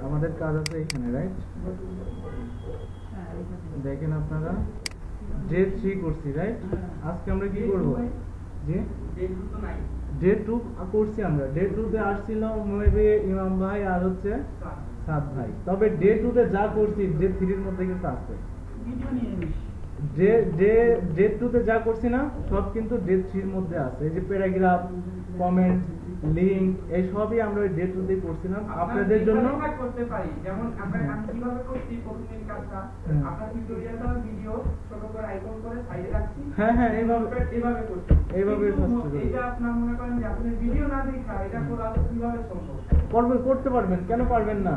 আমাদের কাজ আছে এখানে, রাইট? দেখেন আপনারা ডে 3 করছি, রাইট? আজকে আমরা কি করব? যে ডে 2 করছি আমরা। ডে 2 তে আসছিল মেবি ইমাম ভাই আর হচ্ছে সাদ ভাই। তবে ডে 2 তে যা করছি ডে 3 এর মধ্যে কিন্তু আছে। ডে 2 তে যা করছি না সব কিন্তু ডে 3 এর মধ্যে আছে। এই যে প্যারাগ্রাফ, কমেন্ট, লিংক এই সবই আমরা ডে 2 তে করছিলাম আপনাদের জন্য। করতে পারি যেমন আমরা কিভাবে করছি প্রথমের কাজটা আপনার টিউটোরিয়ালটা ভিডিও ছোট করে আইকন করে সাইডে রাখছি। হ্যাঁ এইভাবে করছি। এইভাবে ফার্স্ট করে এটা আপনারা মনে করেন যে আপনি ভিডিও না দেখা এটা করা কিভাবে সম্ভব? করতে পারবেন, কেন পারবেন না?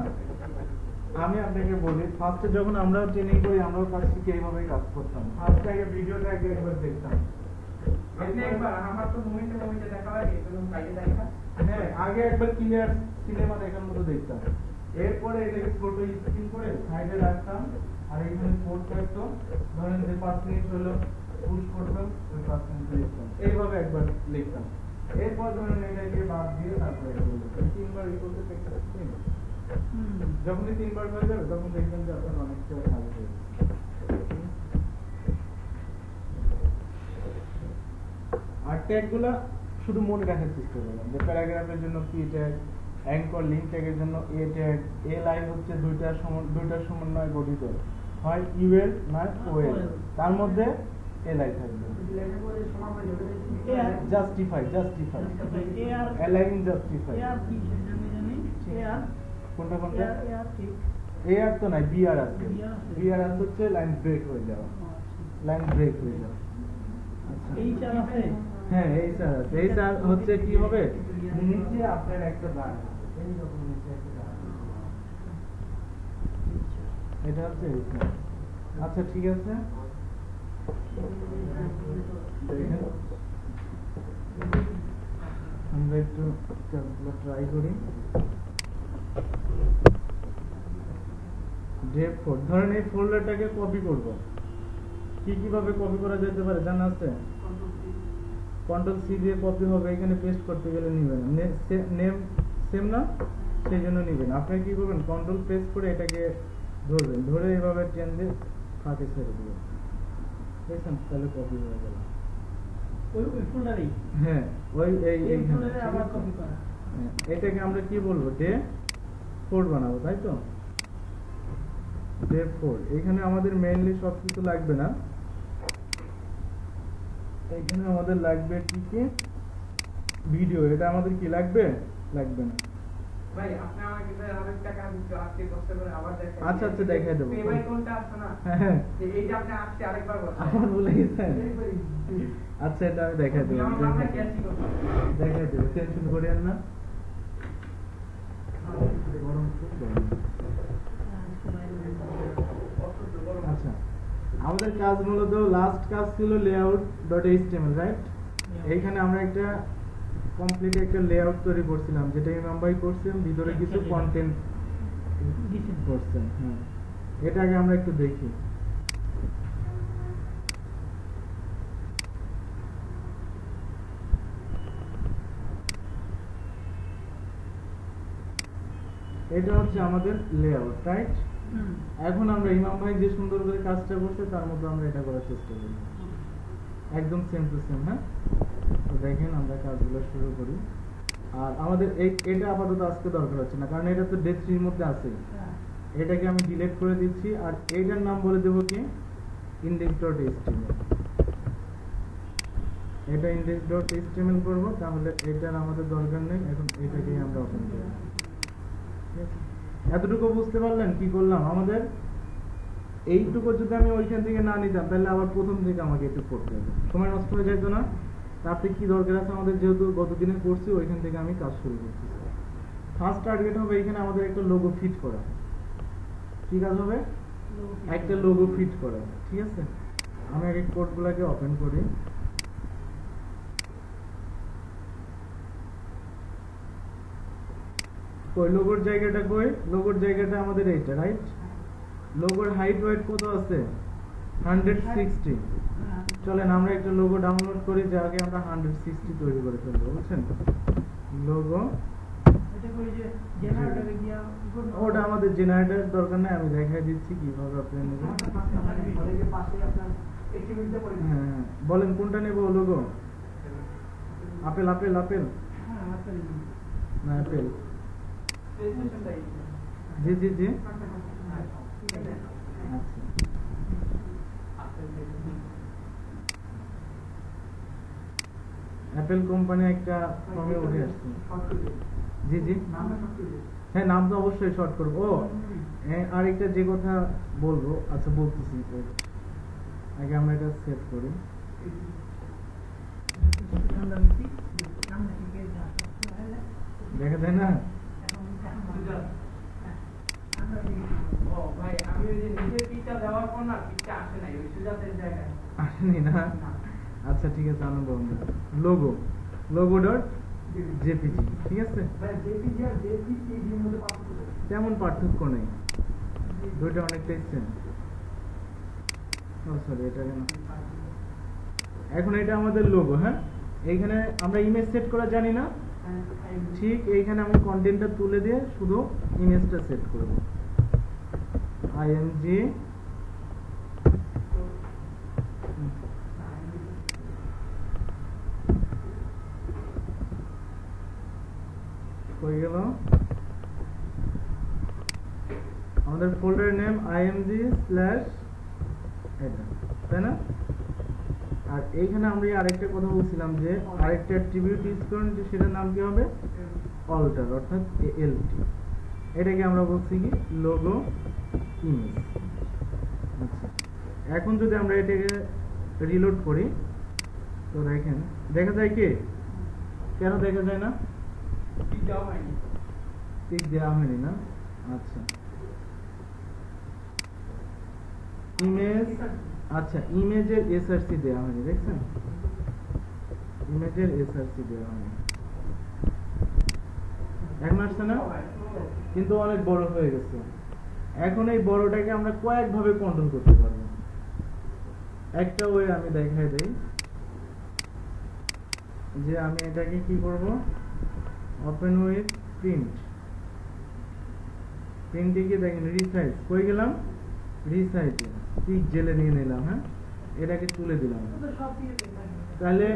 আমি আপনাকে বলি, ফার্স্টে যখন আমরা ট্রেনিং করি আমরাও কাজ শিখে এইভাবেই কাজ করতাম। ফার্স্টে আগে ভিডিওটা একবার দেখতাম। আপনি একবার আমার তো মোমেন্টে দেখা লাগে এরকম সাইডে দেখা। হ্যাঁ, আগে একবার ক্লিয়ার সিনেমা দেখার মতো দেখতাম। এরপরে এটাকে ছোট স্ক্রিন করে সাইডে রাখতাম আর এখানে কোড থাকতো, ধরেন যে 5 মিনিট হলো পুশ করতাম, ওই 5 মিনিট লিখতাম। এইভাবে একবার লিখতাম। এরপর ধরেন এটাকে বাদ দিয়ে তারপরে তিনবার করতে প্র্যাকটিস করি। যখনই 3 বার হয়ে যাবে তখন দেখবেন যে আপনার অনেকটা ভালো হয়ে যাবে। আর ট্যাগগুলো শুধু মনে রাখার চেষ্টা করবেন যে প্যারাগ্রাফের জন্য পি ট্যাগ, অ্যাঙ্কর লিংক ট্যাগের জন্য এ ট্যাগ। এ লাইন হচ্ছে দুইটার সমন্বয়ে গঠিত, হয় ইউএল না ওএল, তার মধ্যে এ লাইন থাকবে। জাস্টিফাই অ্যালাইন জাস্টিফাই কোনটা এ আর তো নাই, বি আর আছে। বি আর আছে হচ্ছে লাইন ব্রেক হয়ে যাওয়া, লাইন ব্রেক হয়ে যাওয়া। হ্যাঁ এই স্যার আছে। এই স্যার হচ্ছে কি হবে, নিচে আপনার একটা দাগ, এই রকম নিচে একটা দাগ, এটা হচ্ছে এই স্যার। আচ্ছা ঠিক আছে, আমরা একটু কাজগুলো ট্রাই করি। ডেপ 4 ধরেন এই ফোল্ডারটাকে কপি করব। কিভাবে কপি করা যেতে পারে জানা আছে? কন্ট্রোল সি দিয়ে কপি হবে, এখানে পেস্ট করতে গেলে নিবেন নেম সেম না, সেই জন্য নিবেন। আপনি কি করবেন, কন্ট্রোল প্রেস করে এটাকে ধরবেন, ধরে এইভাবে টেন দিয়ে ফাঁকে ছেড়ে দিবেন, বুঝছেন? তাহলে কপি হয়ে গেল ওই ফোল্ডারেই। হ্যাঁ ওই এই ফোল্ডারে আবার কপি করা। এটাকে আমরা কি বলবো, ডে 4 বানাবো, তাই তো? ডে 4 এখানে আমাদের মেইনলি সবকিছু লাগবে না, এখানে আমাদের লাগবে কি ভিডিও। এটা আমাদের কি লাগবে না ভাই। আপনি আমাকে আরেকটা কাজ দিতে আজকে কষ্ট করে আবার দেখাই। আচ্ছা দেখাই দেব। এই ভাই কোনটা আছে না, হ্যাঁ এইটা আপনি আজকে আরেকবার বলেন। আমার ভুলে গেছেন। আচ্ছা এটা আমি দেখাই দেব, দেখাই দেব, টেনশন করেন না। আচ্ছা আমাদের কাজ মূলত লাস্ট কাজ ছিল layout.html, রাইট? এইখানে আমরা একটা কমপ্লিট একটা লেআউট তৈরি করছিলাম, যেটা ইমাম ভাই করছেন, ভিতরে কিছু কন্টেন্ট করছেন। হ্যাঁ এটা আগে আমরা একটু দেখি। এটা হচ্ছে আমাদের লেআউট, রাইট? এখন আমরা ইমাম ভাই যে সুন্দর করে কাজটা করছে তার মতো আমরা এটা করার চেষ্টা করি, একদম সেম টু সেম। হ্যাঁ তো দেখেন আমরা কাজগুলো শুরু করি। আর আমাদের এটা আপাতত আজকে দরকার হচ্ছে না, কারণ এটা তো ডে 3 এর মধ্যে আছে। এটাকে আমি ডিলিট করে দিচ্ছি আর এইটার নাম বলে দেবো কি index.html। এটা index.html করব, তাহলে এটার আমাদের দরকার নেই। এখন এটাকে আমরা ওপেন করব। এতটুকু বুঝতে পারলেন কি করলাম? আমাদের এইটুকু যদি আমি ওইখান থেকে না নিতাম তাহলে আবার প্রথম থেকে আমাকে একটু করতে হবে, সময় নষ্ট হয়ে যেত না। তাতে কি দরকার আছে আমাদের, যেহেতু গতদিনে করছি ওইখান থেকে আমি কাজ শুরু করছি। ফার্স্ট টার্গেট হবে এখানে আমাদের একটা লোগো ফিট করা। কি কাজ হবে? একটা লোগো ফিট করা, ঠিক আছে? আমি আগে কোডগুলোকে ওপেন করি। ওই লোগোর জায়গাটা কই? লোগোর জায়গাটা আমাদের এইটা, রাইট? লোগোর হাইট ওয়েট কত আছে? 160। চলেন আমরা একটা লোগো ডাউনলোড করি, যাকে আমরা 160 তৈরি করে ফেলবো, বুঝছেন? লোগো এটা কই যে জেনারেটরে গিয়া ওটা আমাদের জেনারেটর দরকার নাই, আমি দেখাই দিচ্ছি কিভাবে আপনি নেবেন। হ্যাঁ বলেন কোনটা নেব? লোগো আপেল আপেল আপেল না অ্যাপেল? জি জি জি আচ্ছা অ্যাপেল কোম্পানি একটা ফর্মে উঠে আসছে। জি জি হ্যাঁ নাম তো অবশ্যই শর্ট করবো। ও আরেকটা যে কথা বলবো, আচ্ছা বলতেছি, আগে আমরা এটা সেভ করি। দেখা যায় না? আসেনি না? আচ্ছা ঠিক আছে, আনন্দ লোগো লোগো ডট জেপিজি, ঠিক আছে? তেমন পার্থক্য নেই, দুইটা অনেকটাই সেম। সরি এটা কেন? এখন এটা আমাদের লোগো। হ্যাঁ এইখানে আমরা ইমেজ সেট করা জানি না, ঠিক এইখানে আমি কন্টেন্টটা তুলে দিয়ে শুধু ইমেজটা সেট করব। img হয়ে গেল আমাদের ফোল্ডার নেম img স্ল্যাশ এটা, তাই না? আর এইখানে আমরা আরেকটা কথা বলছিলাম যে আরেকটা অ্যাট্রিবিউট ইউজ করুন, যে সেটার নাম কি হবে? অল্টার, অর্থাৎ alt। এটাকে আমরা বলছি কি লোগো ইমেজ। আচ্ছা এখন যদি আমরা এটাকে রিলোড করি তো দেখেন দেখা যায় কি? কেন দেখা যায় না? টিক দেওয়া হয়নি না? আচ্ছা ইমেজ, আচ্ছা ইমেজের এসআরসি দেওয়া হয়নি, দেখছেন? ইমেজের এসআরসি দেওয়া হয়নি। এখন আসছে না? কিন্তু অনেক বড় হয়ে গেছে। এখন এই বড়টাকে আমরা কয়েকভাবে কন্ট্রোল করতে পারবো। একটা ওয়ে আমি দেখাই দেই, যে আমি এটাকে কি করব? ওপেন উইথ প্রিন্ট, প্রিন্টে গিয়ে দেখেন রিসাইজ, কই গেলাম? রিসাইজে পিক জেলে নিয়ে নিলাম। হ্যাঁ এটাকে তুলে দিলাম, তাহলে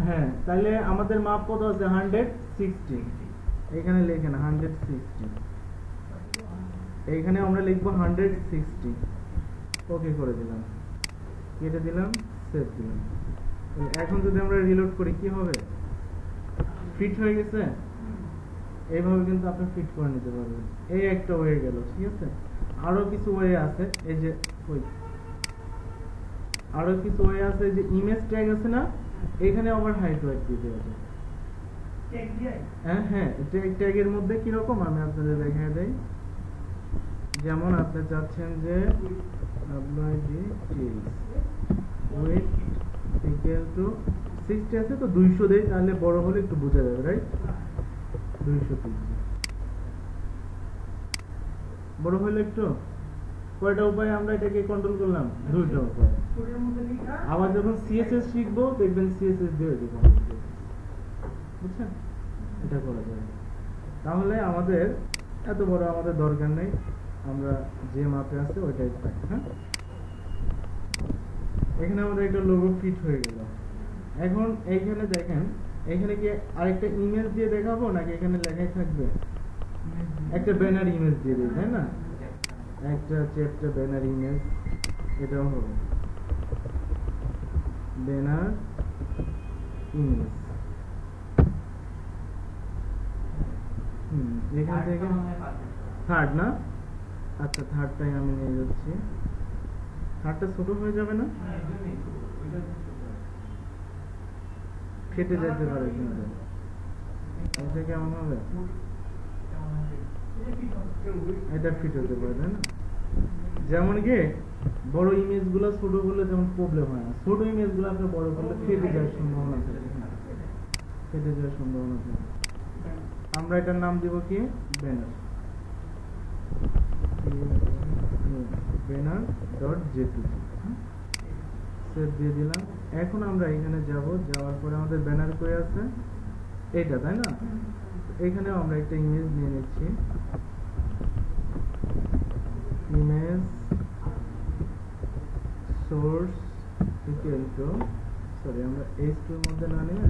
হ্যাঁ তাহলে আমাদের মাপ কত আছে? 160। এখানে লেখেন 160, এইখানে আমরা লিখবো 160। ওকে করে দিলাম, কেটে দিলাম, সেভ দিলাম। এখন যদি আমরা রিলোড করি কি হবে? ফিট হয়ে গেছে। এইভাবে কিন্তু আপনি ফিট করে নিতে পারবেন। এই একটা ওয়ে গেল, ঠিক আছে? আরো কিছু ওয়ে আছে, এই যে আরো কিছু ওয়ে আছে, যে ইমেজ ট্যাগ আছে না, এখানে আবার হাইট ওয়েট দিয়ে দেওয়া যায়। হ্যাঁ হ্যাঁ ট্যাগের মধ্যে কিরকম আমি আপনাদের দেখাই দেই। যেমন আপনি চাচ্ছেন যে ওয়েট ইকুয়াল টু 60 আছে, তো 200 দেই, তাহলে বড় হলে একটু বোঝা যাবে, রাইট? 230 বড় হলে একটু। কয়টা উপায় আমরা এটাকে কন্ট্রোল করলাম? দুইটা উপায়। আবার যখন সিএসএস শিখবো দেখবেন সিএসএস দিয়ে কন্ট্রোল করব, বুঝছেন? এটা করা যায়। তাহলে আমাদের এত বড় আমাদের দরকার নেই, আমরা যে মাপে আছে ওইটাই পাই। হ্যাঁ এখানে আমাদের একটা লোগো ফিট হয়ে গেল। এখন এইখানে দেখেন, এখানে কি আরেকটা ইমেজ দিয়ে দেখাবো নাকি এখানে লেখাই থাকবে? একটা ব্যানার ইমেজ দিয়ে দিই, তাই না? একটা চ্যাপ্টার ব্যানার ইমেজ, এটাও হবে ব্যানার ইমেজ। এখান থেকে থার্ড না? আচ্ছা থার্ডটাই আমি নিয়ে যাচ্ছি। থার্ডটা ছোট হয়ে যাবে না? ফেটে যেতে পারে, কিন্তু এটা কেমন হবে? এটা ফিট হতে পারে, তাই না? যেমন কি বড় ইমেজ গুলো ছোট করলে যেমন প্রবলেম হয় না, ছোট ইমেজ গুলো আপনি বড় করলে ফেটে যাওয়ার সম্ভাবনা থাকে, ফেটে যাওয়ার সম্ভাবনা থাকে। আমরা এটার নাম দিব কি? Banner, banner dot JPG. Save দিয়ে দিলাম। এখন আমরা এখানে যাব, যাওয়ার পরে আমাদের ব্যানার কই আছে? এইটা, তাই না? এখানেও আমরা একটা ইমেজ নিয়ে নিচ্ছি, image source equal to, sorry আমরা h2 এর মধ্যে না নিয়ে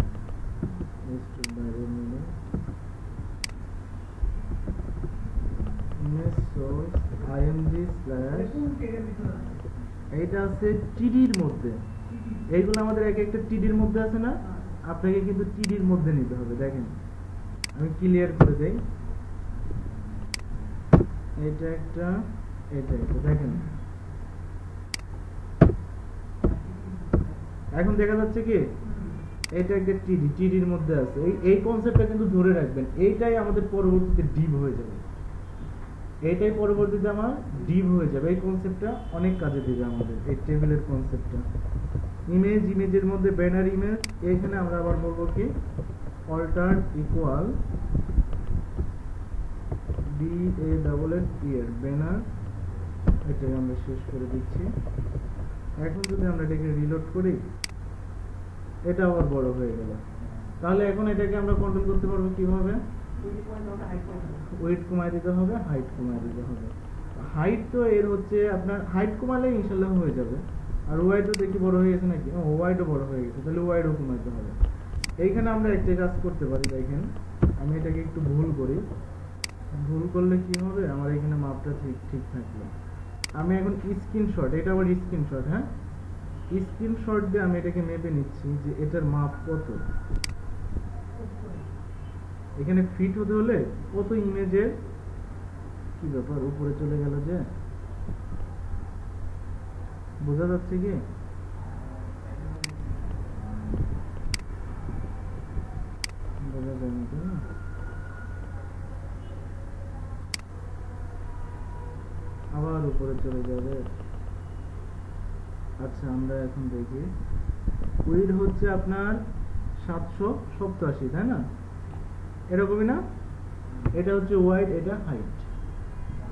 h2 এর বাইরে নিয়ে ইমেজ সোর্স img স্ল্যাশ, এইটা আছে টিডির মধ্যে। এইগুলো আমাদের এক একটা টিডির মধ্যে আছে না, আপনাকে কিন্তু টিডির মধ্যে নিতে হবে। দেখেন আমি ক্লিয়ার করে দেই, এটা একটা, এটা একটা, দেখেন এখন দেখা যাচ্ছে কি এটা একটা টিডির মধ্যে আছে। এই কনসেপ্টটা কিন্তু ধরে রাখবেন, এইটাই আমাদের পরবর্তীতে ডিপ হয়ে যাবে, এইটাই পরবর্তীতে আমার ডিপ হয়ে যাবে। এই কনসেপ্টটা অনেক কাজে দিবে আমাদের, এই টেবিলের কনসেপ্টটা। ইমেজের মধ্যে ব্যানার ইমেজ, এইখানে আমরা আবার বলবো কি অল্টার ইকুয়াল BANNER ব্যানার, এটাকে আমরা শেষ করে দিচ্ছি। এখন যদি আমরা এটাকে রিলোড করি, এটা আবার বড় হয়ে গেল। তাহলে এখন এটাকে আমরা কন্ট্রোল করতে পারবো কিভাবে? ওয়েট কমায় দিতে হবে, হাইট কমায় দিতে হবে। হাইট তো এর হচ্ছে আপনার হাইট কমালে ইনশাল্লাহ হয়ে যাবে। আর ওয়াইডও দেখি বড় হয়ে গেছে নাকি? ওয়াইডও বড় হয়ে গেছে, তাহলে ওয়াইডও কমাইতে হবে। এইখানে আমরা একটা কাজ করতে পারি, দেখেন আমি এটাকে একটু ভুল করি, ভুল করলে কি হবে, আমার এখানে মাপটা ঠিক থাকলো। আমি এখন স্ক্রিনশট, এটা আবার স্ক্রিনশট, হ্যাঁ স্ক্রিনশট দিয়ে আমি এটাকে মেপে নিচ্ছি যে এটার মাপ কত। এখানে ফিট হতে হলে কত ইমেজের কি ব্যাপার, উপরে চলে গেল যে, বোঝা যাচ্ছে কি? বোঝা যায় না, তাই না? আবার উপরে চলে যাবে। আচ্ছা আমরা এখন দেখি, উইড হচ্ছে আপনার 787, তাই না? এরকমই না? এটা হচ্ছে ওয়াইড, এটা হাইট।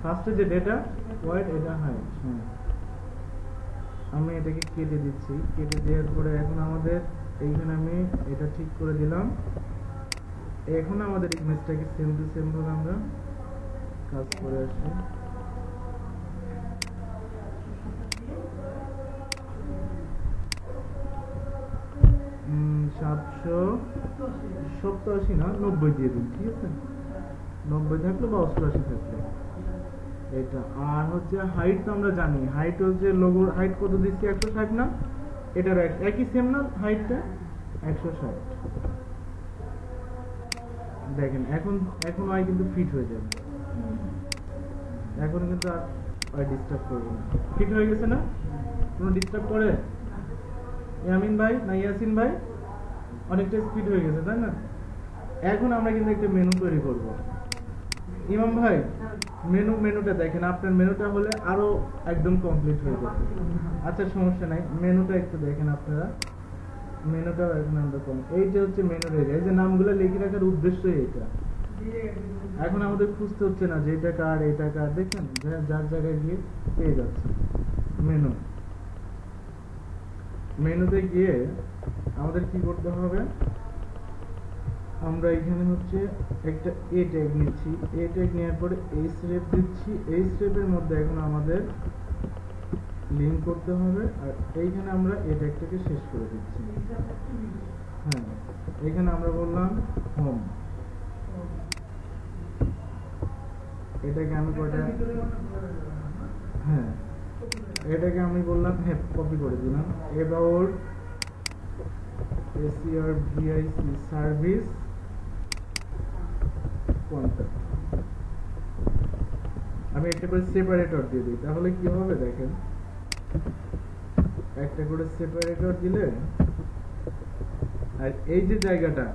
ফার্স্টে যে ডেটা ওয়াইড, এটা হাইট। হ্যাঁ আমি এটাকে কেটে দিচ্ছি, কেটে দেওয়ার পরে এখন আমাদের এইখানে আমি এটা ঠিক করে দিলাম। এখন আমাদের ইমেজটাকে সেম টু সেম ভাবে আমরা কাজ করে আসি। সাতশো 87 না 90 দিয়ে দিন, ঠিক আছে? 90 থাকলো বা 88 থাকলো এটা। আর হচ্ছে হাইট তো আমরা জানি, হাইট হচ্ছে লোগোর হাইট কত দিচ্ছি, 160 না? এটার একই সেম না হাইটটা, 160। দেখেন এখন ওই কিন্তু ফিট হয়ে যাবে, এখন কিন্তু আর ওই ডিস্টার্ব করবে না। ফিট হয়ে গেছে না? কোনো ডিস্টার্ব করে? ইয়ামিন ভাই না ইয়াসিন ভাই, অনেকটা স্পিড হয়ে গেছে, তাই না? এখন আমরা কিন্তু একটা মেনু তৈরি করব। ইমাম ভাই মেনুটা দেখেন, আপনার মেনুটা হলে আরো একদম কমপ্লিট হয়ে যাবে। আচ্ছা সমস্যা নাই, মেনুটা একটু দেখেন আপনারা, মেনুটাও এখন আমরা এইটা হচ্ছে মেনুর এরিয়া। এই যে নামগুলো লিখে রাখার উদ্দেশ্যই এটা। এখন আমাদের খুঁজতে হচ্ছে না যে এটা কার এটা কার, দেখেন যার জায়গায় গিয়ে পেয়ে যাচ্ছে। মেনুতে গিয়ে আমাদের কি করতে হবে, আমরা এখানে হচ্ছে একটা এ ট্যাগ নিচ্ছি, এ ট্যাগ নেওয়ার পরে এই স্টেপ দিচ্ছি। এই স্টেপের মধ্যে এখন আমাদের লিঙ্ক করতে হবে, আর এইখানে আমরা এই ট্যাগটাকে শেষ করে দিচ্ছি। হ্যাঁ এখানে আমরা বললাম হোম, এটাকে আমি কটা, হ্যাঁ এটাকে আমি বললাম, হ্যাঁ কপি করে দিলাম, অ্যাবাউট SERVIC সার্ভিস কন্ট্যাক্ট। আমি একটা করে সেপারেটর দিয়ে দিই, তাহলে কি হবে দেখেন, একটা করে সেপারেটর দিলে, আর এই যে জায়গাটা,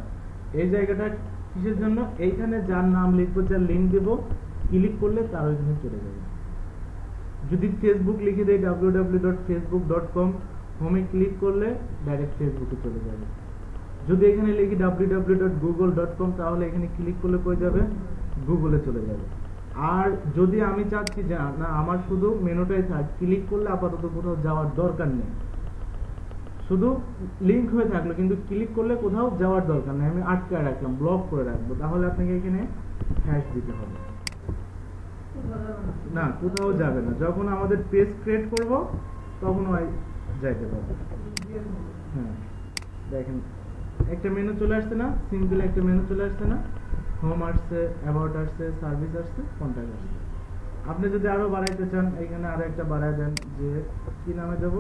এই জায়গাটা কিসের জন্য, এইখানে যার নাম লিখবো, যার লিঙ্ক দেবো, ক্লিক করলে তার ওইখানে চলে যাবে। যদি ফেসবুক লিখে দেয় www.facebook.com, হোমে ক্লিক করলে ডাইরেক্ট ফেসবুকে চলে যাবে। যদি এখানে লিখি www.google.com, তাহলে এখানে ক্লিক করলে কই যাবে, গুগলে চলে যাবে। আর যদি আমি চাচ্ছি যে না আমার শুধু মেনুটাই থাক, ক্লিক করলে আপাতত কোথাও যাওয়ার দরকার নেই, শুধু লিংক হয়ে থাকলো, কিন্তু ক্লিক করলে কোথাও যাওয়ার দরকার নেই, আমি আটকায় রাখলাম, ব্লক করে রাখবো, তাহলে আপনাকে এখানে হ্যাশ দিতে হবে। না, কোথাও যাবে না, যখন আমাদের পেজ ক্রিয়েট করব তখন ওই যাইতে পারবে। হ্যাঁ দেখেন একটা মেনু চলে আসছে না, সিম্পল একটা মেনু চলে আসছে না, হোম আসছে, অ্যাবাউট আসছে, সার্ভিস আসছে, কন্ট্যাক্ট আসছে। আপনি যদি আরো বাড়াইতে চান এখানে আরো একটা বাড়ায় দেন, যে কি নামে দেব,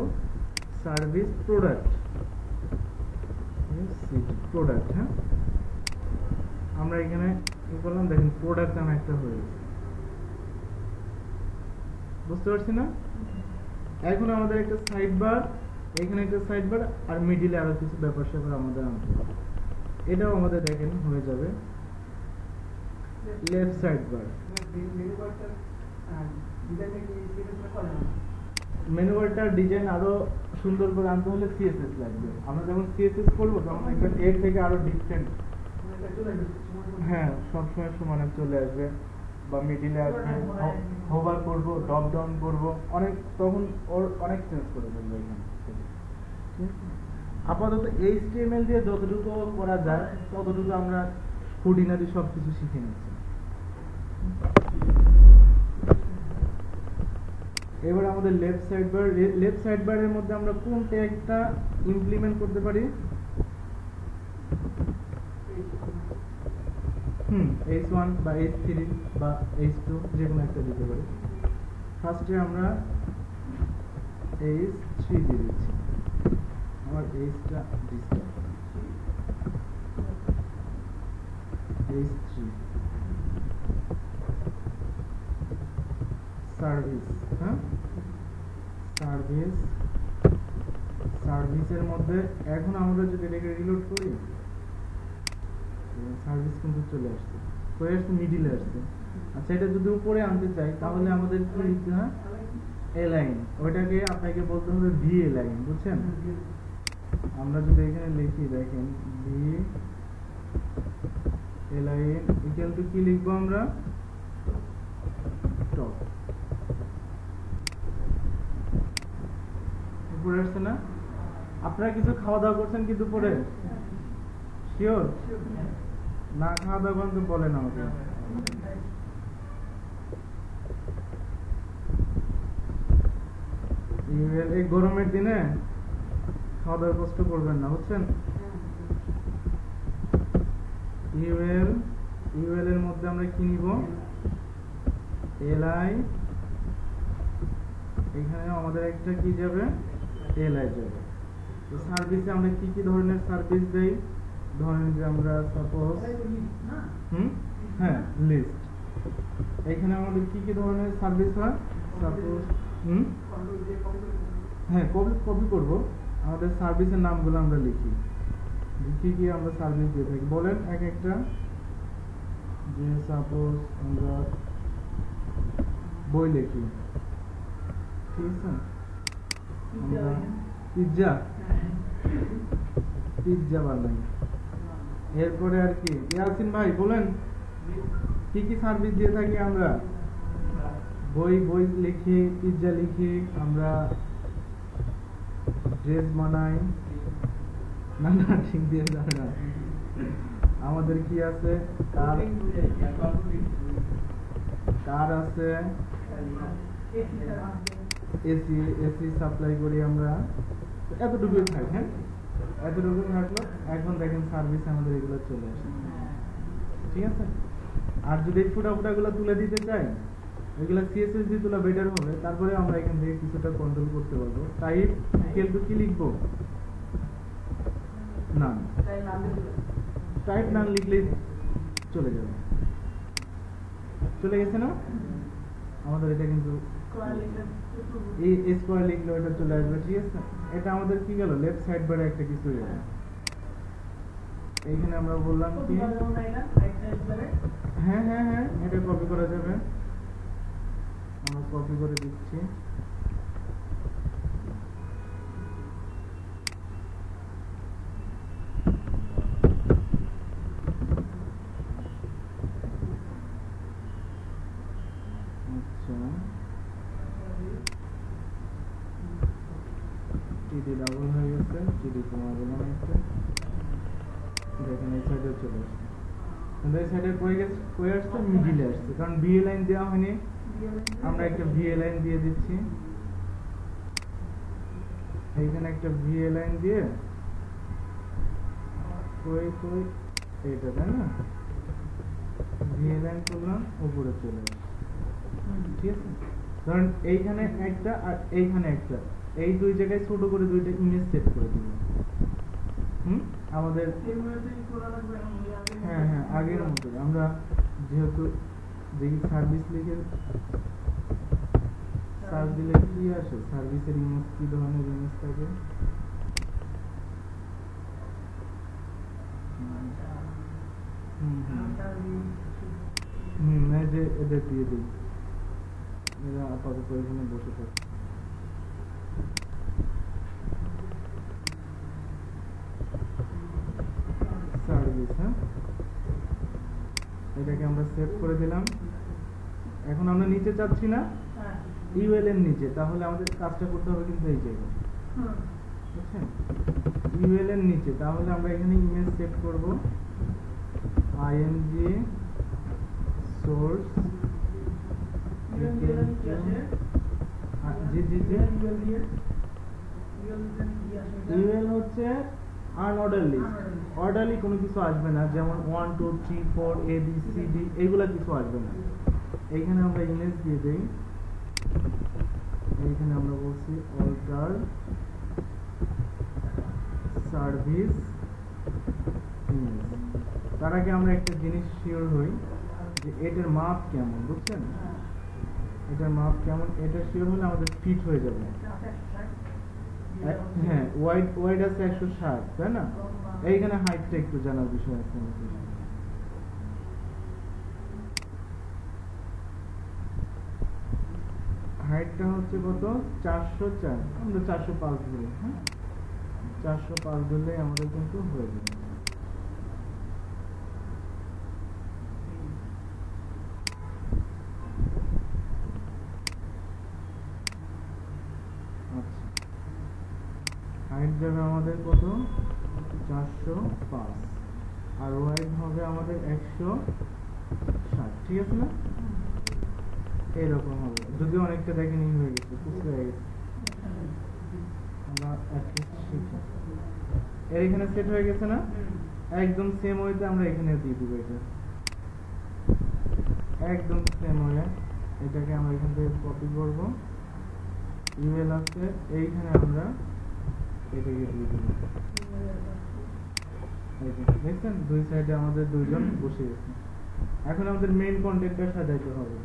সার্ভিস প্রোডাক্ট, প্রোডাক্ট। হ্যাঁ আমরা এখানে কি করলাম দেখেন, প্রোডাক্ট নামে একটা হয়ে গেছে, বুঝতে পারছি না? এখন আমাদের একটা সাইড বার, এখানে একটা সাইড বার, আর মিডিলে আরো কিছু ব্যাপার স্যাপার আমাদের আনতে হবে, এটাও আমাদের দেখেন হয়ে যাবে। লেফট সাইড বার, মেনু বারটার ডিজাইন আরো সুন্দর করে আনতে হলে সিএসএস লাগবে। আমরা যখন সিএসএস করবো তখন দেখবেন এর থেকে আরো ডিফারেন্ট, হ্যাঁ সবসময় সমানে চলে আসবে, বা মিডিলে আসবে, হোভার করবো, ড্রপ ডাউন করবো, অনেক তখন ওর অনেক চেঞ্জ করে ফেলবো এখানে। আপাতত HTML দিয়ে যতটুকু করা যায় ততটুকু আমরা খুঁটিনাটি সবকিছু শিখে নিচ্ছি। এবার আমাদের লেফট সাইড বারের মধ্যে আমরা কোন ট্যাগটা ইমপ্লিমেন্ট করতে পারি? H1 বা H3 বা H2 যে কোনো একটা দিতে পারি। ফার্স্টে আমরা H3 দিয়ে দিচ্ছি, আমার H-টা দিচ্ছি H3 সার্ভিস। হ্যাঁ সার্ভিসের মধ্যে এখন আমরা যদি এটাকে রিলোড করি, সার্ভিস কিন্তু চলে আসছে, হয়ে আসছে, মিডিলে আসছে। আচ্ছা এটা যদি উপরে আনতে চাই তাহলে আমাদের কি লিখতে হয়? এলাইন, ওইটাকে আপনাকে বলতে হবে ভি এলাইন, বুঝছেন? আমরা যদি এখানে লিখি দেখেন ভি এলাইন ইকুয়াল টু কি লিখবো আমরা? টপ। উপরে আসছে না? আপনারা কিছু খাওয়া দাওয়া করছেন কি দুপুরে? শিওর? না খাওয়া দাওয়া করেন তো বলেন আমাকে। এই গরমের দিনে খাওয়া দাওয়ার কষ্ট করবেন না, বুঝছেন? ইউএল এর মধ্যে আমরা কি নিব? এলআই, এখানে আমাদের একটা কি যাবে? এলআই যাবে। তো সার্ভিসে আমরা কি কি ধরনের সার্ভিস দেই? ধরেন যে আমরা সাপোজ হ্যাঁ লিস্ট, এখানে আমাদের কি কি ধরনের সার্ভিস হয়? সাপোজ হ্যাঁ কপি করব, আমাদের সার্ভিসের নামগুলো আমরা লিখি, কি কি আমরা সার্ভিস দিয়ে থাকি বলেন এক একটা। যে সাপোজ আমরা বই লিখি, ঠিক আছে, আমরা পিৎজা বানাই। এরপরে আর কি ইয়াসিন ভাই বলেন কি কি সার্ভিস দিয়ে থাকি আমরা? বই লিখি, পিৎজা লিখি, আমরা ড্রেস বানাই, না ঠিক দিয়ে যাবে না। আমাদের কি আছে? কার আছে, এসি সাপ্লাই করি আমরা, এতটুকুই থাক। হ্যাঁ এতটুকু থাকলো। এখন দেখেন সার্ভিস আমাদের এগুলো চলে আসে, ঠিক আছে। আর যদি ফুটা গুলো তুলে দিতে চাই, এগুলো সিএসএস দিয়ে তোলা বেটার হবে, তারপরে আমরা এখান থেকে কিছুটা কন্ট্রোল করতে পারবো। টাইপ ইকুয়াল টু কি লিখবো? নান। টাইপ নান লিখলেই চলে যাবে, চলে গেছে না আমাদের? এটা কিন্তু এই স্কোয়ার লিখলে এটা চলে আসবে, ঠিক আছে। এটা আমাদের কি গেল? লেফট সাইড বারে একটা কিছু গেল। এইখানে আমরা বললাম কি হ্যাঁ এটা কপি করা যাবে, আমরা কপি করে দিচ্ছি। সিডি ডাবল হয়ে গেছে, সিডি কমা বললাম একটা, দেখেন এই সাইডে চলে আসছে, কিন্তু এই সাইডে কই আসছে, মিডিলে আসছে, কারণ ভিএ লাইন দেওয়া হয়নি, আমরা একটা ভিএ লাইন দিয়ে দিচ্ছি, এইখানে একটা ভিএ লাইন দিয়ে কই কই এইটা, তাই না, ভিএ লাইন করলাম, উপরে চলে আসছে, ঠিক আছে। কারণ এইখানে একটা আর এইখানে একটা, এই দুই জায়গায় ছোট করে দুইটা ইমেজ সেট করে দিব। আমাদের হ্যাঁ হ্যাঁ আগের মতো আমরা যেহেতু দেখি সার্ভিস লিখে সার্চ দিলে কি আসে, সার্ভিসের ইমেজ কি ধরনের ইমেজ থাকে, যে এদের দিয়ে দিই, এরা আপাতত এখানে বসে থাকে। সার্ভিস, হ্যাঁ এটাকে আমরা সেভ করে দিলাম। এখন আমরা নিচে চাচ্ছি না, ইউএল এর নিচে, তাহলে আমাদের কাজটা করতে হবে কিন্তু এই জায়গায়, বুঝছেন, ইউএল এর নিচে, তাহলে আমরা এখানে ইমেজ সেট করব, আইএনজি সোর্স ইউএল হচ্ছে আনঅর্ডারলি, অর্ডারলি কোনো কিছু আসবে না, যেমন 1 2 3 4 ABCD এইগুলা কিছু আসবে না। এইখানে আমরা ইমেজ দিয়ে দেই, এইখানে আমরা বলছি অল্টার সার্ভিস ইমেজ। তার আগে আমরা একটা জিনিস শিওর হই যে এটার মাপ কেমন, বুঝছেন, এটার মাপ কেমন, এটা শিওর হলে আমাদের ফিট হয়ে যাবে। হ্যাঁ ওয়াইড আছে 160, তাই না, এইখানে হাইটটা একটু জানার বিষয় আছে আমাদের। হাইটটা হচ্ছে কত, 404, আমরা 405 ধরি, হ্যাঁ 405 ধরলে আমাদের কিন্তু হয়ে যাবে। হাইট যাবে আমাদের কত, 405, আর ওয়াইড হবে আমাদের 160, ঠিক আছে না, এইরকম হবে, যদিও অনেকটা দেখেনি হয়ে গেছে, বুঝতে হয়ে গেছে, আমরা এর এখানে সেট হয়ে গেছে না, একদম সেম ওয়েতে আমরা এখানে দিয়ে দিব, এটা একদম সেম ওয়ে, এটাকে আমরা এখান থেকে কপি করব, ইমেল আছে এইখানে আমরা এটাকে দিয়ে দিব, দেখছেন দুই সাইডে আমাদের দুইজন বসে গেছে। এখন আমাদের মেইন কন্টেন্টটা সাজাইতে হবে।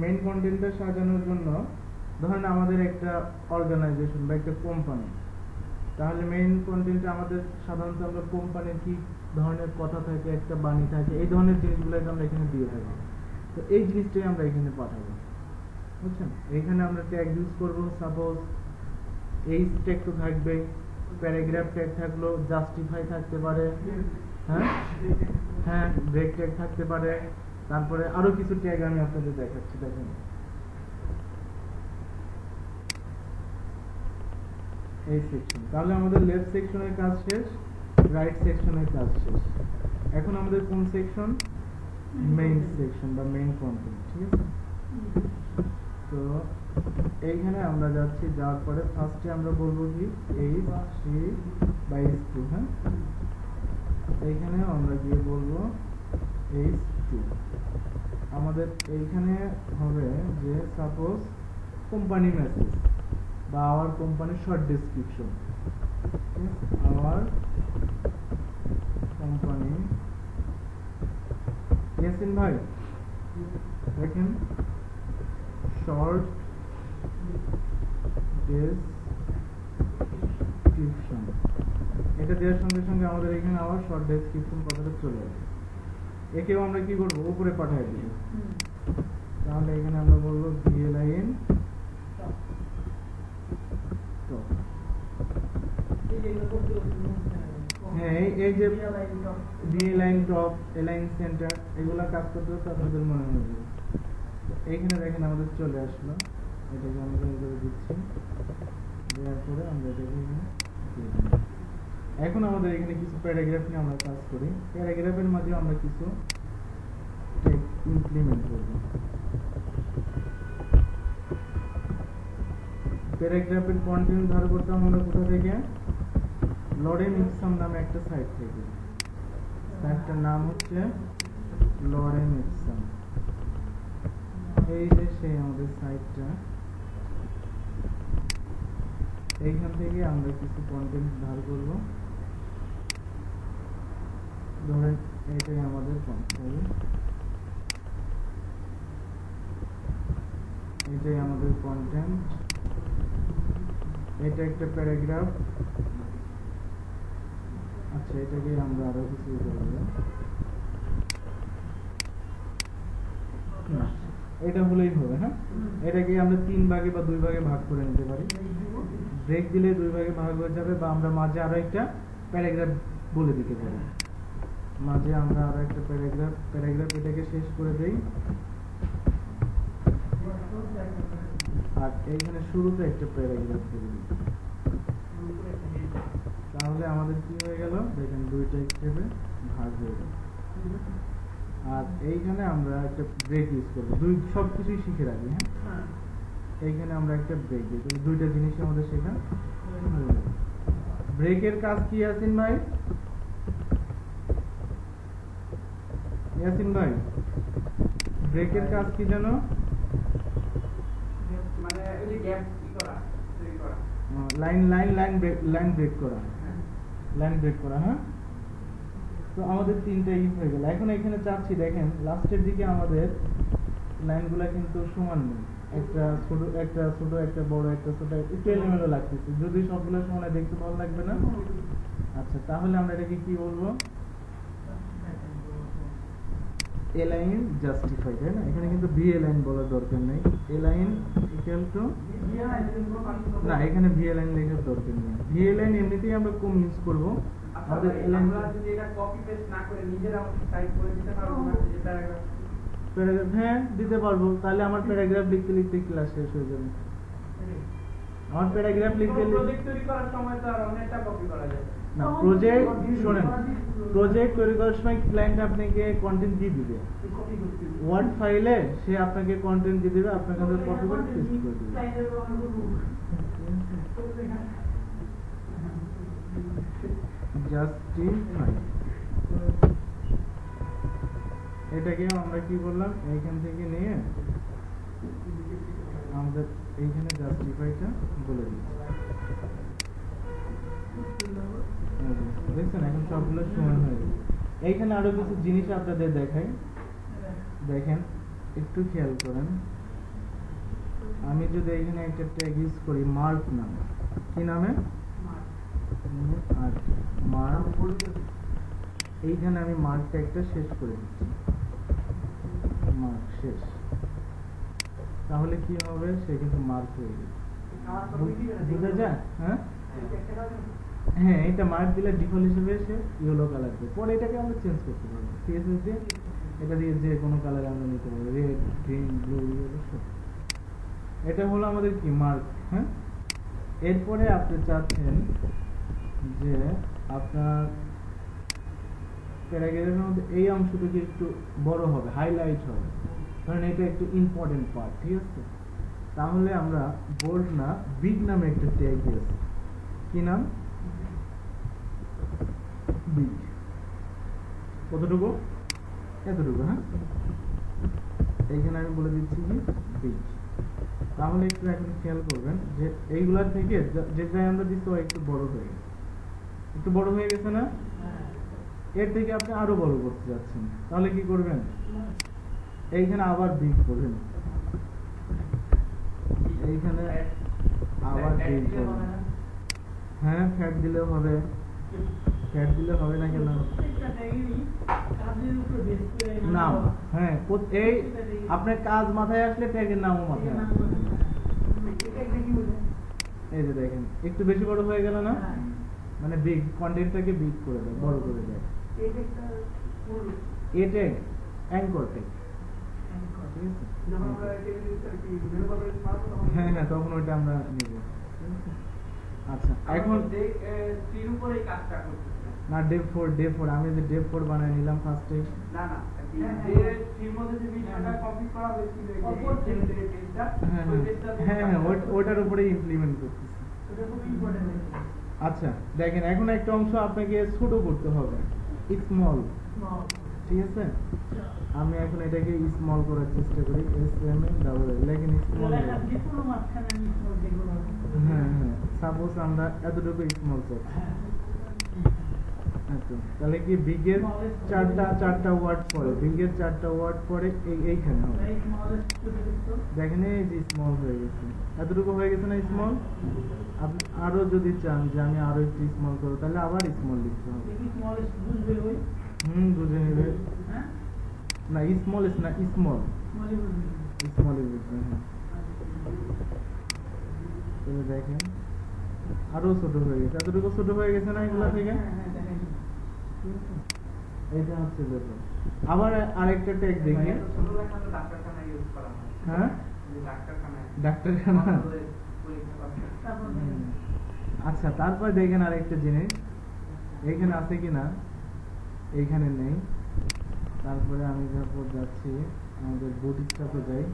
মেইন কন্টেন্টটা সাজানোর জন্য ধরেন আমাদের একটা অর্গানাইজেশন বা একটা কোম্পানি, তাহলে মেইন কন্টেন্টে আমাদের সাধারণত আমরা কোম্পানির কি ধরনের কথা থাকে, একটা বাণী থাকে, এই ধরনের জিনিসগুলোকে আমরা এখানে দিয়ে থাকি, তো এই জিনিসটাই আমরা এখানে পাঠাবো, বুঝছেন। এখানে আমরা ট্যাগ ইউজ করবো, সাপোজ এই ট্যাগ তো থাকবে, প্যারাগ্রাফ ট্যাগ থাকলো, জাস্টিফাই থাকতে পারে, হ্যাঁ হ্যাঁ ব্রেক ট্যাগ থাকতে পারে, তারপরে আরো কিছু ট্যাগ আমি আপনাদের দেখাচ্ছি, দেখেন এই সেকশন। তাহলে আমাদের লেফট সেকশনের কাজ শেষ, রাইট সেকশনের কাজ শেষ। এখন আমাদের কোন সেকশন, মেইন সেকশন বা মেইন কন্টেন্ট, ঠিক আছে। তো এইখানে আমরা যাচ্ছি, যাওয়ার পরে ফার্স্টে আমরা বলবো কি H3/2, হ্যাঁ এইখানে আমরা গিয়ে বলবো H2। আমাদের এইখানে হবে যে সাপোজ কোম্পানি মেসেজ বা hour company short description, hour company, Yasin ভাই দেখেন শর্ট ডেসক্রিপশন, এটা দেওয়ার সঙ্গে সঙ্গে আমাদের এখানে আবার শর্ট ডেসক্রিপশন কথাটা চলে আসে। একেও আমরা কি করবো, উপরে পাঠিয়ে দিব। তাহলে এখানে আমরা বলবো VLIN টপ, হ্যাঁ এই যে VLIN টপ, এলাইন সেন্টার, এগুলা কাজ করতে হচ্ছে আপনাদের মনে হয়ে যাবে। এইখানে দেখেন আমাদের চলে আসলো, এটাকে আমরা এইভাবে দিচ্ছি, দেওয়ার পরে আমরা এটাকে এখানে দিয়ে দিই। এখন আমাদের এখানে কিছু প্যারাগ্রাফ নিয়ে আমরা কাজ করি। প্যারাগ্রাফের মাঝে আমরা কিছু টেক্সট ইমপ্লিমেন্ট করব। প্যারাগ্রাফের কন্টেন্ট ধার করতে আমরা কোথা থেকে? লরেন ইপসাম নামে একটা সাইট থেকে। সাইটটার নাম হচ্ছে লরেন ইপসাম। এই যে সেই আমাদের সাইটটা, এইখান থেকে আমরা কিছু কন্টেন্ট ধার করব। ধরেন এটাই আমাদের কন্টেন্ট, এটাই আমাদের কন্টেন্ট, এটা একটা প্যারাগ্রাফ। আচ্ছা, এটাকে আমরা আরো কিছু করব। এটা হলেই হবে। হ্যাঁ, এটাকে আমরা 3 ভাগে বা 2 ভাগে ভাগ করে নিতে পারি। ব্রেক দিলে 2 ভাগে ভাগ হয়ে যাবে, বা আমরা মাঝে আরো একটা প্যারাগ্রাফ বলে দিতে পারি। মাঝে আমরা আরো একটা প্যারাগ্রাফ এটাকে শেষ করে দেই, আর এইখানে শুরুতে একটা প্যারাগ্রাফ বলে দিই। তাহলে আমাদের কি হয়ে গেল? দেখেন দুইটা স্টেপে ভাগ হয়ে গেল। আর এইখানে আমরা একটা ব্রেক ইউজ করবো, সবকিছুই শিখে রাখি। হ্যাঁ, এইখানে আমরা একটা ব্রেক দিই, তাহলে দুইটা জিনিস আমাদের শেখা। ব্রেকের কাজ কি ইয়াসিন ভাই? ইয়াসিন ভাই, ব্রেকের কাজ কি জানো? মানে এই যে গ্যাপ কি করা, তৈরি করা, লাইন ব্রেক করা, লাইন ব্রেক করা। হ্যাঁ, তো আমাদের 3টা ইউজ হয়ে গেল। এখন এখানে চাচ্ছি, দেখেন লাস্টের দিকে আমাদের লাইনগুলা কিন্তু সমান নেই, একটা ছোট একটা বড়, একটা ছোট, একটু এলোমেলো লাগতেছে। যদি সবগুলো সমান হয় দেখতে ভালো লাগবে না? আচ্ছা, তাহলে আমরা এটাকে কি বলবো? এলাইন জাস্টিফাই, তাই না? এখানে কিন্তু ভি এলাইন বলার দরকার নেই। এলাইন ইকুয়াল টু না, এখানে ভি এলাইন লেখার দরকার নেই। ভি এলাইন এমনিতেই আমরা কম ইউজ করব। আমাদের এলাইন যদি এটা কপি পেস্ট না করে নিজেরা টাইপ করে দিতে পারবো না, যে প্যারাগ্রাফ। হ্যাঁ, দিতে পারবো। তাহলে আমার প্যারাগ্রাফ লিখতে লিখতে ক্লাস শেষ হয়ে যাবে। আমার প্যারাগ্রাফ লিখতে প্রজেক্ট তৈরি করার সময় তো আর অনেকটা কপি করা যায় না। প্রজেক্ট তৈরি করার সময় ক্লায়েন্ট আপনাকে কন্টেন্ট দিয়ে দিবে, ওয়ার্ড ফাইলে সে আপনাকে কন্টেন্ট দিয়ে দিবে, আপনাকে কপি করে পেস্ট করে দিবে। জাস্টিফাই, এটাকে আমরা কি বললাম? এইখান থেকে নিয়ে আমাদের এইখানে জাস্টিফাইটা বলে দিচ্ছি। দেখছেন, এখন সবগুলো সমান হয়ে গেছে। এইখানে আরো কিছু জিনিস আপনাদের দেখাই, দেখেন একটু খেয়াল করেন। আমি যদি এখানে একটা ট্যাগ ইউজ করি মার্ক নামে, কি নামে? মার্ক। এইখানে আমি মার্ক ট্যাগটা শেষ করে দিচ্ছি, মার্ক শেষ। তাহলে কি হবে? সে কিন্তু মার্ক হয়ে গেছে, বুঝা যায়? হ্যাঁ, এটা মার্ক দিলে ডিফল্ট হিসেবে সে ইয়েলো কালার দেবে। পরে এটাকে আমরা চেঞ্জ করতে পারবো, সিএসএস দিয়ে এটা দিয়ে যে কোনো কালার আমরা নিতে পারবো, রেড, গ্রিন, ব্লু, ইয়েলো সব। এটা হলো আমাদের কি মার্ক। হ্যাঁ, এরপরে আপনি চাচ্ছেন যে আপনার প্যারাগ্রাফের মধ্যে এই অংশটুকু একটু বড় হবে, হাইলাইট হবে, কারণ এটা একটু ইম্পর্টেন্ট পার্ট। ঠিক আছে, তাহলে আমরা বোল্ড না বিগ নামে একটা ট্যাগ দিয়েছি। কি নাম? বিগ। কতটুকু? এতটুকু। হ্যাঁ, এইখানে আমি বলে দিচ্ছি কি বিগ। তাহলে একটু এখন খেয়াল করবেন যে এইগুলার থেকে যেটাই আমরা দিচ্ছি ও একটু বড় হয়ে গেছে, একটু বড় হয়ে গেছে না? এর থেকে আপনি আরো বড় করতে যাচ্ছেন, তাহলে কি করবেন? এইখানে আবার বিগ করবেন, এইখানে আবার বিগ করবেন। হ্যাঁ, ফ্যাট দিলেও হবে। ফ্যাট দিলে হবে না কেন? নাম। হ্যাঁ, এই আপনার কাজ মাথায় আসলে ট্যাগের নামও মাথায় আসবে। এই যে দেখেন একটু বেশি বড় হয়ে গেল না? মানে বিগ, কন্টেন্টটাকে বিগ করে দেয়, বড় করে দেয়। এ ট্যাগ, অ্যাঙ্কর ট্যাগ। হ্যাঁ, তখন ওইটা আমরা নিব। আচ্ছা এখন থ্রির উপরে এই কাজটা করতেছে না ডে 4 আমি যে ডে 4 বানাই নিলাম ফার্স্টে না না যে থ্রির মধ্যে যে ভিডিওটা কপি করা হয়েছিল এই যে পেজটা ওই পেজটা হ্যাঁ ওটার উপরে ইমপ্লিমেন্ট করতেছি। ওটা খুব ইম্পর্টেন্ট। আচ্ছা দেখেন এখন একটা অংশ আপনাকে ছোট করতে হবে, স্মল, ঠিক আছে? আমি এখন এটাকে স্মল করার চেষ্টা করি, লেখেন স্মল। হ্যাঁ সাপোজ আমরা এতটুকু স্মল চাচ্ছি, তাহলে কি বিগের চারটা ওয়ার্ড পরে, বিগের 4টা ওয়ার্ড পরে এইখানে হবে। দেখেন এই যে স্মল হয়ে গেছে, এতটুকু হয়ে গেছে না স্মল? আপনি আরো যদি চান যে আমি আরো একটু স্মল করবো তাহলে আবার স্মল লিখতে হবে। বুঝে নেবে না, স্মল না স্মল বুঝবেন। হ্যাঁ দেখেন আরো ছোট হয়ে গেছে, এতটুকু ছোট হয়ে গেছে না এগুলা থেকে? এটা হচ্ছে ব্যাপার। আবার আরেকটা ট্যাগ দেখি। হ্যাঁ ডাক্তারখানা। আচ্ছা তারপর দেখেন আরেকটা জিনিস এইখানে আছে কিনা, এইখানে নেই। তারপরে আমি যখন যাচ্ছি আমাদের বুটিকটাতে যাই,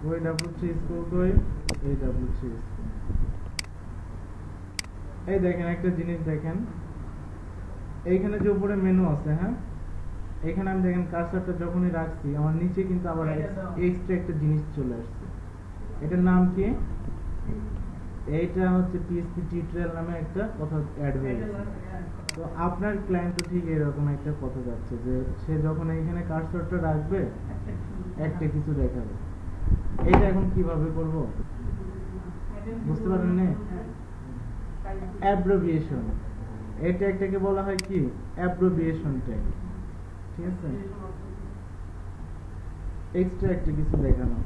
ওই W3 স্কুল কই, এই W3 স্কুল। এই দেখেন একটা জিনিস দেখেন, এইখানে যে উপরে মেনু আছে, হ্যাঁ এখানে আমি দেখেন কার্সারটা যখনই রাখছি আমার নিচে কিন্তু আবার এক্সট্রা একটা জিনিস চলে আসছে। এটার নাম কি? এইটা হচ্ছে PHP টিউটোরিয়াল নামে একটা কথা অ্যাড হয়ে গেছে। তো আপনার ক্লায়েন্টও ঠিক এরকম একটা কথা যাচ্ছে যে সে যখন এইখানে কার্সারটা রাখবে একটা কিছু দেখাবে। এইটা এখন কিভাবে করব বুঝতে পারেন না? অ্যাব্রিভিয়েশন, এই ট্যাগটাকে বলা হয় কি? অ্যাব্রিভিয়েশন ট্যাগ, ঠিক আছে? এক্সট্রা একটা কিছু দেখানো।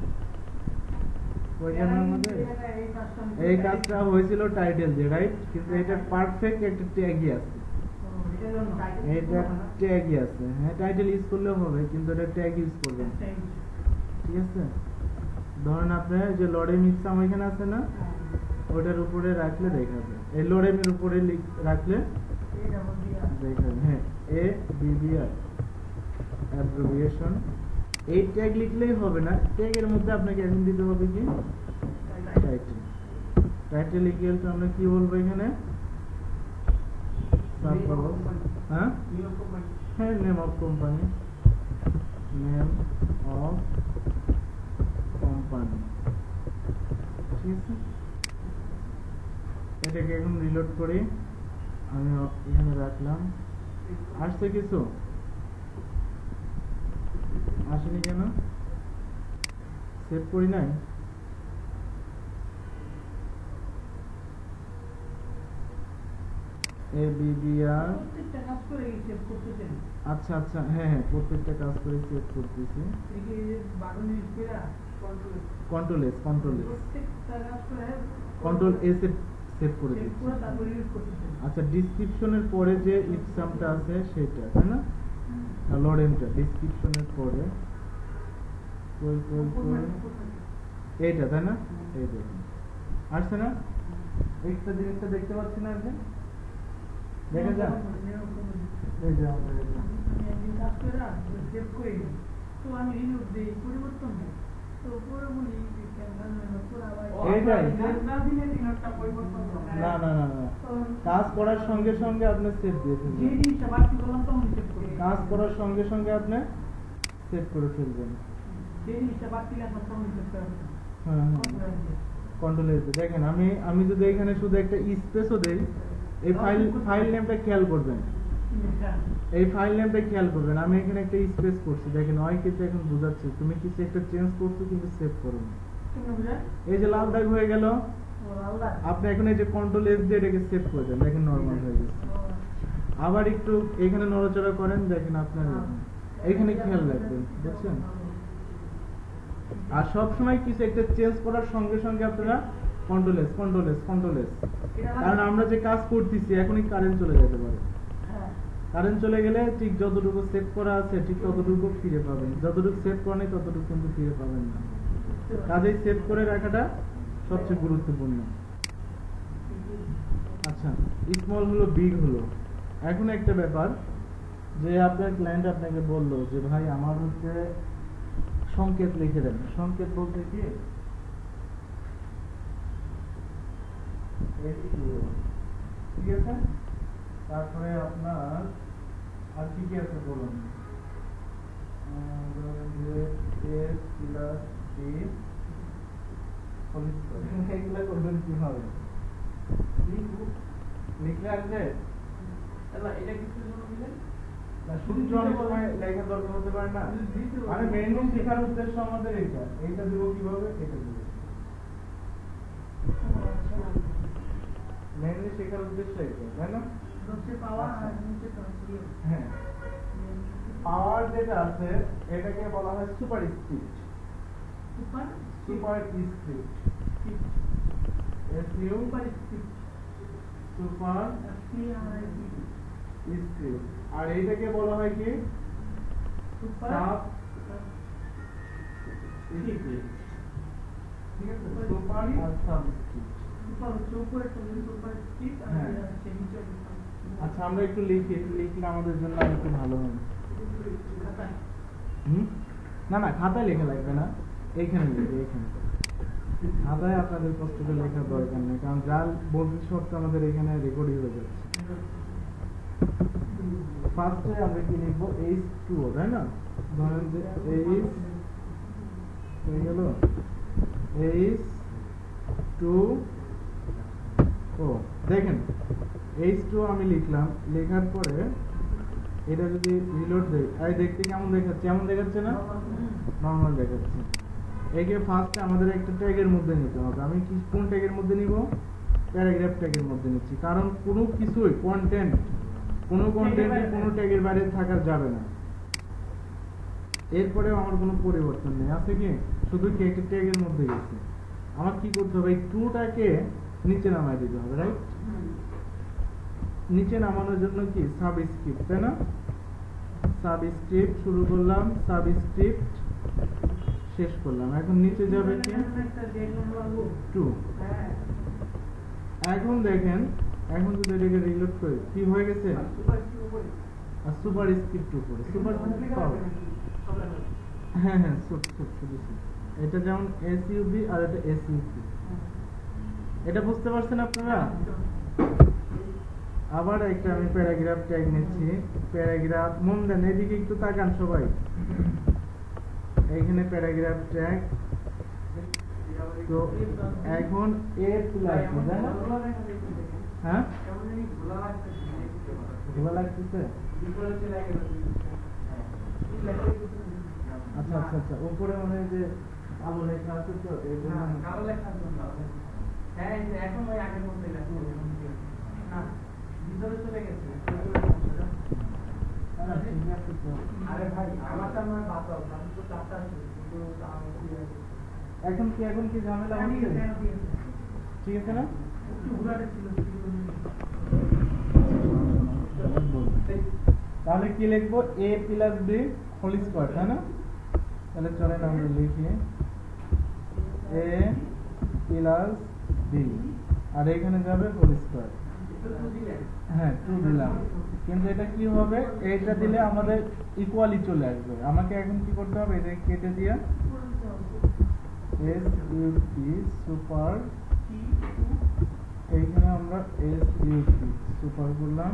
এই কাজটা হয়েছিল টাইটেল দিয়ে, রাইট? কিন্তু এটা পারফেক্ট একটা ট্যাগই আছে, এটা ট্যাগই আছে। হ্যাঁ টাইটেল ইউজ করলেও হবে কিন্তু এটা ট্যাগ ইউজ করবেন, ঠিক আছে? ধরেন আপনার যে লরেম ইপসাম এখানে আছে না, ওটার উপরে রাখলে দেখাবে, এই লোরেমের উপরে রাখলে দেখাবে। হ্যাঁ ABBR অ্যাব্রিভিয়েশন। এই ট্যাগ লিখলেই হবে না, ট্যাগের মধ্যে আপনাকে এখন দিতে হবে কি? টাইটেল। টাইটেল ইকুয়াল টু আমরা কি বলবো এখানে? হ্যাঁ name of company, name of company, ঠিক আছে? এটাকে এখন রিলোড করি, আমি এখানে রাখলাম। আসছে কিছু? আসেনি কেন? সেভ করি নাই? ABBR। আচ্ছা আচ্ছা হ্যাঁ প্রত্যেকটা কাজ করে সেভ করতেছি। কন্ট্রোল এস সেভ করে দিচ্ছি। আচ্ছা ডেসক্রিপশনের পরে যে ইপসামটা আছে সেটা, তাই না? লরেমটা ডেসক্রিপশনের পরে এইটা, তাই না? এই দেখুন আসছে না? একটা জিনিসটা দেখতে পাচ্ছি না আপনি? দেখে যান, এই যে আমাদের কাজ করার সঙ্গে সঙ্গে আপনি সেভ দিয়ে ফেলবেন, কাজ করার সঙ্গে সঙ্গে আপনি সেভ করে ফেলবেন। হ্যাঁ কন্ট্রোল এস। দেখেন আমি যদি এখানে শুধু একটা স্পেসও দেই, এই ফাইল নেমটা খেয়াল করবেন, এই ফাইল নেমটা খেয়াল করবেন। আমি এখানে একটা স্পেস করছি, দেখেন হয় কিছু এখন বুঝাচ্ছি, তুমি কিছু একটা চেঞ্জ করছো কিন্তু সেভ করো না। এই যে লাল দাগ হয়ে গেল, আপনি এখন এই যে কন্ট্রোল এস দিয়ে এটাকে সেভ করে দেন, দেখেন নরমাল হয়ে গেছে। আবার একটু এখানে নড়াচড়া করেন, দেখেন আপনার এইখানে খেয়াল রাখবেন, বুঝছেন? আর সব সময় কিছু একটা চেঞ্জ করার সঙ্গে সঙ্গে আপনারা কন্ট্রোল এস, কারণ আমরা যে কাজ করতেছি এখনই কারেন্ট চলে যেতে পারে। কারেন্ট চলে গেলে ঠিক যতটুকু সেভ করা আছে ঠিক ততটুকু ফিরে পাবেন, যতটুকু সেভ করা নেই ততটুকু কিন্তু ফিরে পাবেন না। কাজেই সেভ করে রাখাটা সবচেয়ে গুরুত্বপূর্ণ। আচ্ছা, স্মল হলো বিগ হলো। এখন একটা ব্যাপার যে আপনার ক্লায়েন্ট আপনাকে বললো যে ভাই আমার হচ্ছে সংকেত লিখে দেন। সংকেত বলতে কি, ঠিক আছে? তারপরে আপনার আর কি কি আছে বলুন? এগুলা করবেন কিভাবে? লিখলে আসবে এটা কিছু দিলেন সূত্র অনেক সময় লেখার দরকার হতে পারে না। মানে মেইনলি শেখার উদ্দেশ্য আমাদের এইটা দিব কিভাবে, এটা দিব। মেইনলি শেখার উদ্দেশ্য এটা, তাই না? হ্যাঁ, পাওয়ার যেটা আছে এটাকে বলা হয় superscript. Superscript, S U superscript. আর এইটাকে বলা হয় কি সাব স্ক্রিপ্ট, ঠিক আছে? সুপার আর সাব স্ক্রিপ্ট। আচ্ছা, আমরা একটু লিখলে আমাদের জন্য একটু ভালো হবে। না না, খাতায় লেখা লাগবে না, এইখানে লিখবে। এইখানে খাতায় আপনাদের কষ্ট করে লেখার দরকার নেই, কারণ যা বলছি সব তো আমাদের এখানে রেকর্ডই হয়ে যাচ্ছে। ফার্স্টে আমরা কি লিখবো? H2O, তাই না? ধরেন যে H হয়ে গেল H2O। দেখেন H2O আমি লিখলাম, লেখার পরে এটা যদি রিলোড দেই, দেখতে কেমন দেখাচ্ছে? এমন দেখাচ্ছে না? নরমাল দেখাচ্ছে। একে ফার্স্টে আমাদের একটা ট্যাগের মধ্যে নিতে হবে। আমি কি কোন ট্যাগের মধ্যে নিব? প্যারাগ্রাফ ট্যাগের মধ্যে নিচ্ছি, কারণ কোনো কিছুই কোনো কন্টেন্টে কোনো ট্যাগের বাইরে থাকা যাবে না। এরপরেও আমার কোনো পরিবর্তন নেই, আছে কি? শুধু কি একটা ট্যাগের মধ্যে গেছে। আমার কি করতে হবে? এই টুটাকে নিচে নামায় দিতে হবে, রাইট? নিচে নামানোর জন্য কি সাবস্ক্রিপ্ট, তাই না? সাবস্ক্রিপ্ট শুরু করলাম, সাবস্ক্রিপ্ট শেষ করলাম। এখন নিচে যাবে কি 2। এখন দেখেন, এখন যদি এটাকে রিলোড করি কি হয়ে গেছে? আর সুপার স্ক্রিপ্ট উপরে সুপার হ্যাঁ হ্যাঁ, শুধু এটা যেমন এসইউবি আর এটা এসইউপি। এটা বুঝতে পারছেন আপনারা? আবার একটা আমি প্যারাগ্রাফ ট্যাগ নিচ্ছি। প্যারাগ্রাফ, মন দেন, এদিকে একটু তাকান সবাই। এইখানে প্যারাগ্রাফ ট্যাগ। তো এখন এ প্লাস, হ্যাঁ ঘোলা লাগতেছে। আচ্ছা আচ্ছা আচ্ছা, উপরে মনে হয় যে আলো লেখা আছে, তো এই জন্য কালো লেখার জন্য। হ্যাঁ, এখন ওই আগের মধ্যে না, ভিতরে চলে গেছে। আরে ভাই, আমারটা নয় বাঁচাও, আমি তো চাপটা আছে। এখন কি ঝামেলা হচ্ছে? ঠিক আছে না? তাহলে কি লিখবো? a plus b whole square, তাই না? তাহলে চলেন আমরা লিখি a প্লাস b, আর এখানে যাবে হোল স্কয়ার। হ্যাঁ, 2 দিলাম, কিন্তু এটা কি হবে? এইটা দিলে আমাদের ইকুয়ালি চলে আসবে। আমাকে এখন কি করতে হবে? এটা কেটে দিয়া এসইউপি সুপার, এইখানে আমরা এসইউপি সুপার করলাম,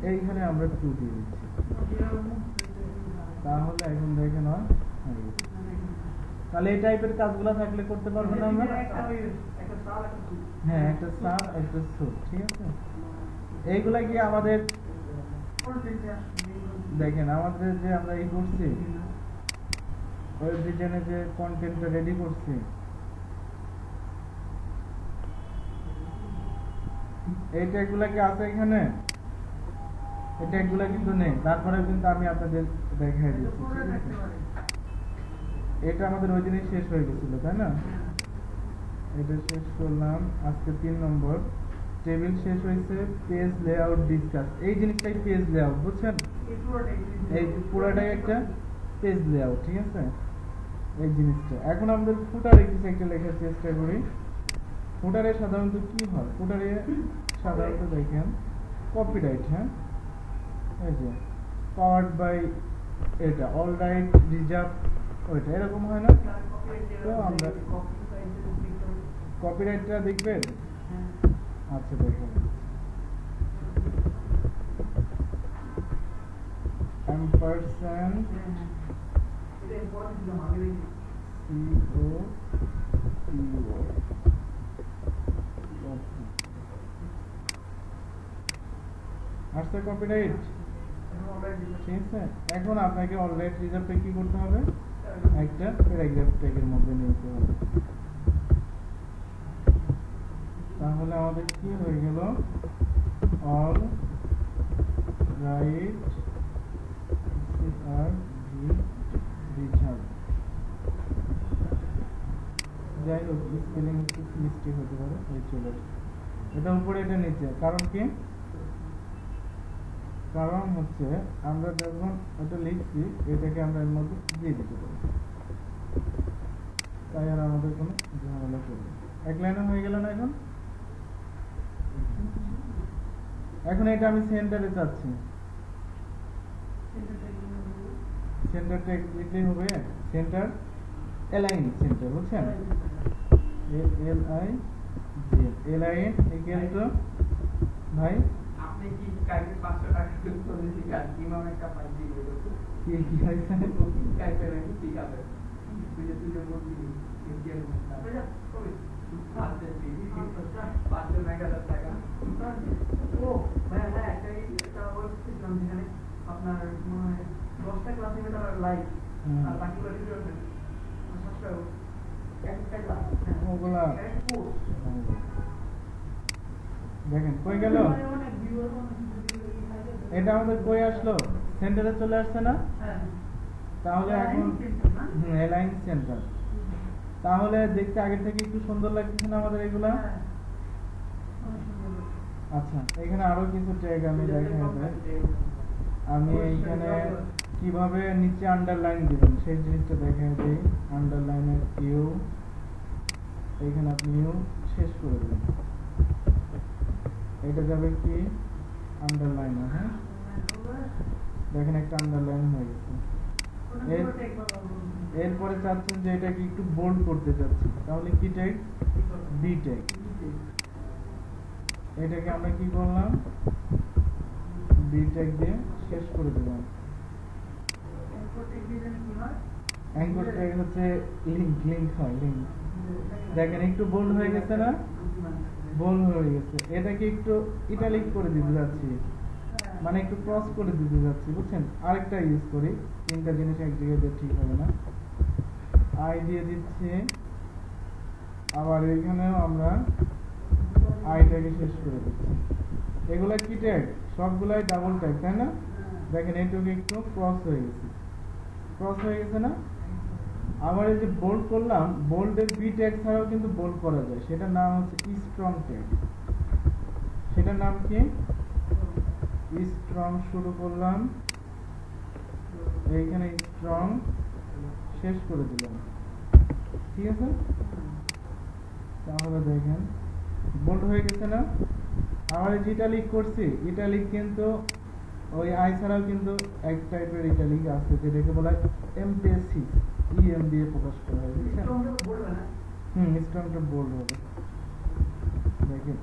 এইখানে আমরা 2 দিয়ে দিচ্ছি। তাহলে এখন দেখে নয়, তাহলে এই টাইপের কাজগুলো থাকলে করতে পারবো না আমরা? হ্যাঁ, একটা সাব একটা সুপ, ঠিক আছে? এইগুলা কি আমাদের দেখেন, আমাদের যে আমরা এই করছি ওয়েব ডিজাইনে যে কন্টেন্টটা রেডি করছি, এই ট্যাগগুলা কি আছে এখানে? এই ট্যাগগুলো কিন্তু নেই, তারপরেও কিন্তু আমি আপনাদের দেখাই দিচ্ছি। এটা আমাদের ওই দিনই শেষ হয়ে গেছিল, তাই না? এটা শেষ করলাম আজকে 3 নম্বর। টেবিল শেষ হয়েছে, পেজ লেআউট ডিসকাস। এই জিনিসটাই পেজ লেআউট, বুঝছেন? এই পুরোটাই একটা পেজ লেআউট, ঠিক আছে? এই জিনিসটা এখন আমাদের ফুটারে কিছু একটা লেখার চেষ্টা করি। ফুটারে সাধারণত কি হয়? ফুটারে সাধারণত দেখেন কপিরাইট, হ্যাঁ, এই যে পাওয়ার্ড বাই এটা অল রাইট রিজার্ভ, ওইটা এরকম হয় না? তো আমরা কপিরাইটটা দেখবেন। আচ্ছা দেখেন, ampersand আসছে কপিরাইট, ঠিক আছে? এখন আপনাকে অল রাইট রিজার্ভে কি করতে হবে? একটা প্যারাগ্রাফ ট্যাগের মধ্যে নিতে হবে। তাহলে আমাদের কি হয়ে গেল? অল রাইট আর রিজার্ভ। যাই হোক, স্পেলিং একটু মিস্টেক হতে পারে, এই চলে এটা উপরে এটা নিচে। কারণ কি? কারণ হচ্ছে আমরা যখন এটা লিখছি এটাকে আমরা এর মধ্যে দিয়ে দিতে পারি, তাই আর আমাদের কোনো ঝামেলা করবে। এক লাইনে হয়ে গেল না? এখন এটা আমি সেন্টারে চাচ্ছি, সেন্টার ট্যাগ লিখলেই হবে। সেন্টার এলাইন সেন্টার, বুঝছেন? LI G align equal to ভাই আপনি কি কাইপে 500 টাকা করে চলেছি কাজ ইমাম একটা ফাইল দিয়ে দিল কি কি হইছে? কাইপে নাকি ঠিক আছে তুই বলবি ইন্ডিয়ান তাহলে কবে 500 মেগাহার্জ টাকা ও ভাই হ্যাঁ একটা বলছিলাম যেখানে আপনার মানে 10টা ক্লাসে এটা লাইভ আর বাকিগুলো ডিসক্রিপশন সাবস্ক্রাইব একটা ক্লাস ওগুলা দেখেন কই গেল? এটা আমাদের কই আসলো? সেন্টারে চলে আসছে না? তাহলে এখন এলাইন সেন্টার, তাহলে দেখতে আগে থেকে একটু সুন্দর লাগছে না আমাদের এগুলা? আচ্ছা, এখানে আরো কিছু ট্যাগ আমি দেখাই দেই। আমি এইখানে কিভাবে নিচে আন্ডারলাইন দিবেন সেই জিনিসটা দেখাই দিই। আন্ডারলাইনের কিউ, এইখানে আপনি ইউ শেষ করে দিবেন, এটা যাবে কি আন্ডারলাইন। হ্যাঁ, দেখেন একটা আন্ডারলাইন হয়ে গেছে। এরপরে চাচ্ছেন যে এটাকে একটু বোল্ড করতে চাচ্ছি, তাহলে কি ট্যাগ? B tag. এটাকে আমরা কি করলাম? বি ট্যাগ দিয়ে শেষ করে দিলাম। অ্যাঙ্কর ট্যাগ হচ্ছে লিংক হয়, লিংক। দেখেন একটু বোল্ড হয়ে গেছে না? বোল্ড হয়ে গেছে। এটাকে একটু ইটালিক করে দিতে যাচ্ছি, মানে একটু ক্রস করে দিতে যাচ্ছি, বুঝছেন? আরেকটা ইউজ করি, তিনটা জিনিস এক জায়গায় দিয়ে ঠিক হবে না। আই দিয়ে দিচ্ছি, আবার এখানেও আমরা আইটাকে শেষ করে দিচ্ছি। এগুলা কি ট্যাগ? সবগুলাই ডাবল ট্যাগ, তাই না? দেখেন এইটুকু একটু ক্রস হয়ে গেছে, ক্রস হয়ে গেছে না? আবার এই যে বোল্ড করলাম, বোল্ডের বি ট্যাগ ছাড়াও কিন্তু বোল্ড করা যায়, সেটার নাম হচ্ছে স্ট্রং ট্যাগ। সেটার নাম কি? স্ট্রং শুরু করলাম, এইখানে স্ট্রং শেষ করে দিলাম, ঠিক আছে? তাহলে দেখেন বোল্ড হয়ে গেছে না? আবার এই যে ইটালিক করছি, ইটালিক কিন্তু ওই আই ছাড়াও কিন্তু এক টাইপের ইটালিক আছে যেটাকে বলা হয় এমপিএসসি, ইএম দিয়ে প্রকাশ করা হয়, বুঝছেন? স্ট্রংটা বোল্ড হবে। দেখেন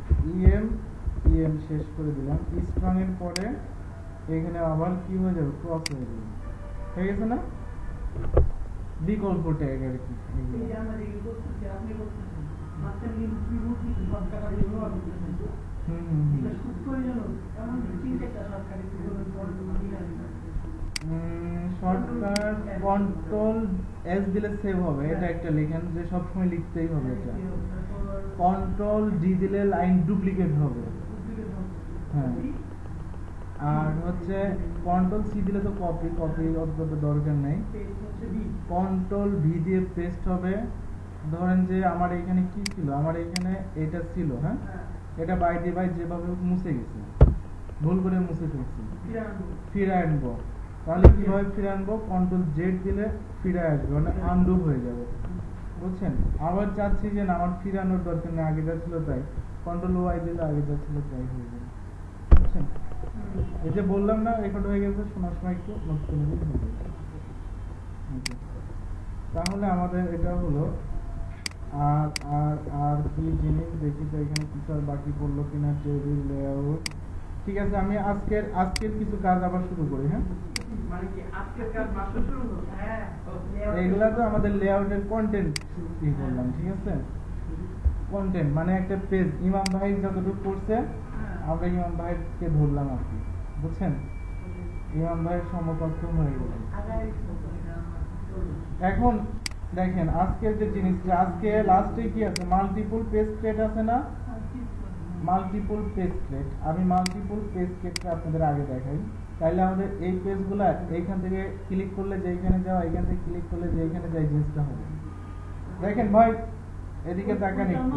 ইএম শেষ করে দিলাম। স্ট্রং এর পরে এখানে আবার কি হয়ে যাবে? ক্রস হয়ে যাবে, হয়ে গেছে না? বিকল্প ট্যাগ আর কি। শর্টকাট কন্ট্রোল এস দিলে সেভ হবে, এটা একটা লিখেন যে সবসময় লিখতেই হবে। এটা কন্ট্রোল ডি দিলে লাইন ডুপ্লিকেট হবে। হ্যাঁ, আর হচ্ছে কন্ট্রোল সি দিলে তো কপি অত দরকার নেই। কন্ট্রোল ভি দিয়ে পেস্ট হবে। ধরেন যে আমার এখানে কি ছিল, আমার এখানে এটা ছিল, হ্যাঁ, এটা বাই ডিভাইড যেভাবে মুছে গেছে, ভুল করে মুছে ফেলছি, ফিরে আনবো। তাহলে কিভাবে ফিরে আনবো? কন্ট্রোল জেড দিলে ফিরে আসবে, মানে আনডু হয়ে যাবে, বুঝছেন? আবার চাচ্ছি যে না, আমার ফিরানোর দরকার নেই, আগে যা ছিল তাই, কন্ট্রোল ওয়াই দিলে আগে যা ছিল তাই হয়ে যাবে, বুঝছেন? এই যে বললাম না রেকর্ড হয়ে গেছে, শোনার সময় একটু নোট করে দিলে হয়ে যাবে। তাহলে আমাদের এটা হলো। আর আর আর কি জিনিস দেখি তো এখানে কিছু আর বাকি পড়লো কিনা। টেবিল লেআউট, ঠিক আছে। আমি আজকের কিছু কাজ আবার শুরু করি, হ্যাঁ, মানে কি আজকের কাজ মাত্র শুরু হলো? হ্যাঁ, এগুলা তো আমাদের লেআউটের কন্টেন্ট কি করলাম, ঠিক আছে। কন্টেন্ট মানে একটা পেজ ইমাম ভাই যতটুকু করছে আমরা ইমাম ভাইকে ধরলাম আর কি, বুঝছেন? ইমাম ভাইয়ের সমকক্ষ হয়ে গেল। এখন দেখেন আজকের যে জিনিসটা, আজকে লাস্টে কি আছে? মাল্টিপল পেজ ক্রিয়েট আছে না? Multiple page create. আমি মাল্টিপল পেজ ক্রিয়েটটা আপনাদের আগে দেখাই। তাইলে আমাদের এই পেজগুলা এইখান থেকে ক্লিক করলে যেখানে যাওয়া, এইখান থেকে ক্লিক করলে যেখানে যাই জিনিসটা হবে। দেখেন ভাই এদিকে তাকান একটু।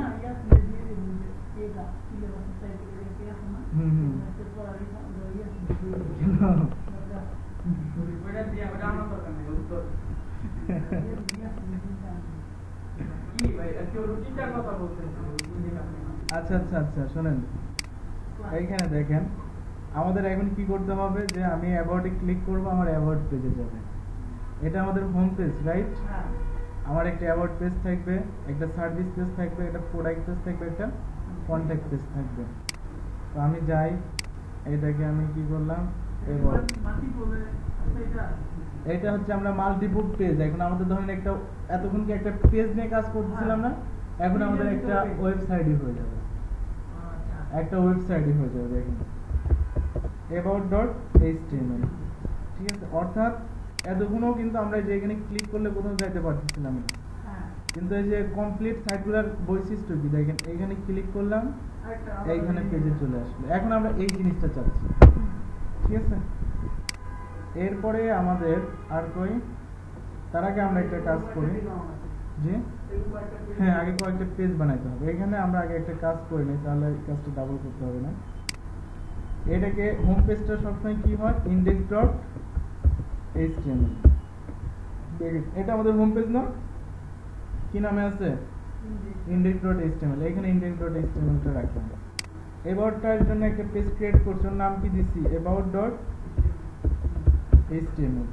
আচ্ছা আচ্ছা আচ্ছা, শোনেন এইখানে দেখেন আমাদের এখন কি করতে হবে, যে আমি অ্যাবাউটে ক্লিক করব, আমার অ্যাবাউট পেজে যাবে। এটা আমাদের হোম পেজ, রাইট? আমার একটা অ্যাবাউট পেজ থাকবে, একটা সার্ভিস পেজ থাকবে, একটা প্রোডাক্ট পেজ থাকবে, একটা কন্ট্যাক্ট পেজ থাকবে। তো আমি যাই, এটাকে আমি কি করলাম, এটা হচ্ছে আমরা মাল্টিপল পেজ। এখন আমাদের ধরেন একটা, এতক্ষণ কি একটা পেজ নিয়ে কাজ করতেছিলাম না, এখন আমাদের একটা ওয়েবসাইটই হয়ে যাবে, একটা ওয়েবসাইটই হয়ে যাবে। দেখেন about.html, ঠিক আছে। অর্থাৎ এতক্ষণও কিন্তু আমরা যে এখানে ক্লিক করলে কোথাও যাইতে পারতেছিলাম না, কিন্তু এই যে কমপ্লিট সাইটগুলোর বৈশিষ্ট্য কি দেখেন, এইখানে ক্লিক করলাম, এইখানে পেজে চলে আসলো। এখন আমরা এই জিনিসটা চাচ্ছি, ঠিক আছে। এরপরে আমাদের আর কই, তার আগে আমরা একটা কাজ করি, যে হ্যাঁ আগে কয়েকটা পেজ বানাইতে হবে। এখানে আমরা আগে একটা কাজ করে নিই, তাহলে এই কাজটা ডাবল করতে হবে না। এটাকে হোম পেজটা সবসময় কি হয়, index.html। এটা আমাদের হোম পেজ না, কি নামে আছে? index.html। এখানে index.html টা রাখলাম। অ্যাবাউটটার জন্য একটা পেজ ক্রিয়েট করছি, ওর নাম কি দিছি, about.html।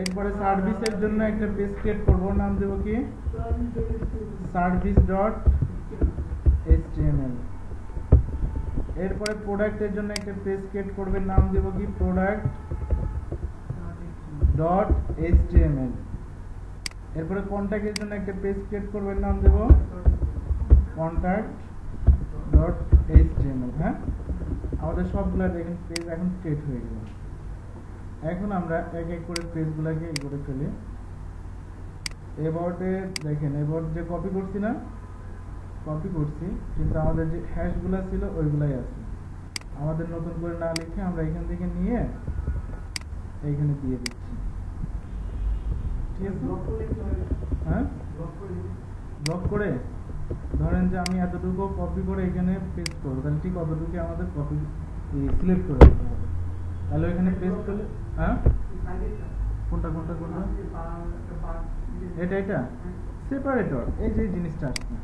এরপরে সার্ভিসের জন্য একটা পেজ ক্রিয়েট করব, নাম দেব কি, service.html। এরপরে প্রোডাক্টের জন্য একটা পেজ ক্রিয়েট করবে, নাম দেব কি, product.html। এরপরে কন্টাক্টের জন্য একটা পেজ ক্রিয়েট করবে, নাম দেব contact.html। হ্যাঁ, আমাদের সবগুলা দেখেন পেজ এখন ক্রিয়েট হয়ে গেল। এখন আমরা এক এক করে পেজগুলোকে এই করে ফেলি। এবাউটে দেখেন, এবাউট যে কপি করছি না, কপি করছি, কিন্তু আমাদের যে হ্যাশগুলো ছিল ওইগুলাই আছে। আমাদের নতুন করে না লিখে আমরা এখান থেকে নিয়ে এইখানে দিয়ে দিচ্ছি, ঠিক আছে। হ্যাঁ, ব্লক করে ধরেন যে আমি এতটুকু কপি করে এখানে পেস্ট করবো, তাহলে ঠিক অতটুকু আমাদের কপি সিলেক্ট করে দিতে হবে। তাহলে ওইখানে পেস্ট করলে, হ্যাঁ কোনটা কোনটা কোনটা, এটা সেপারেটর, এই যে জিনিসটা আসছে,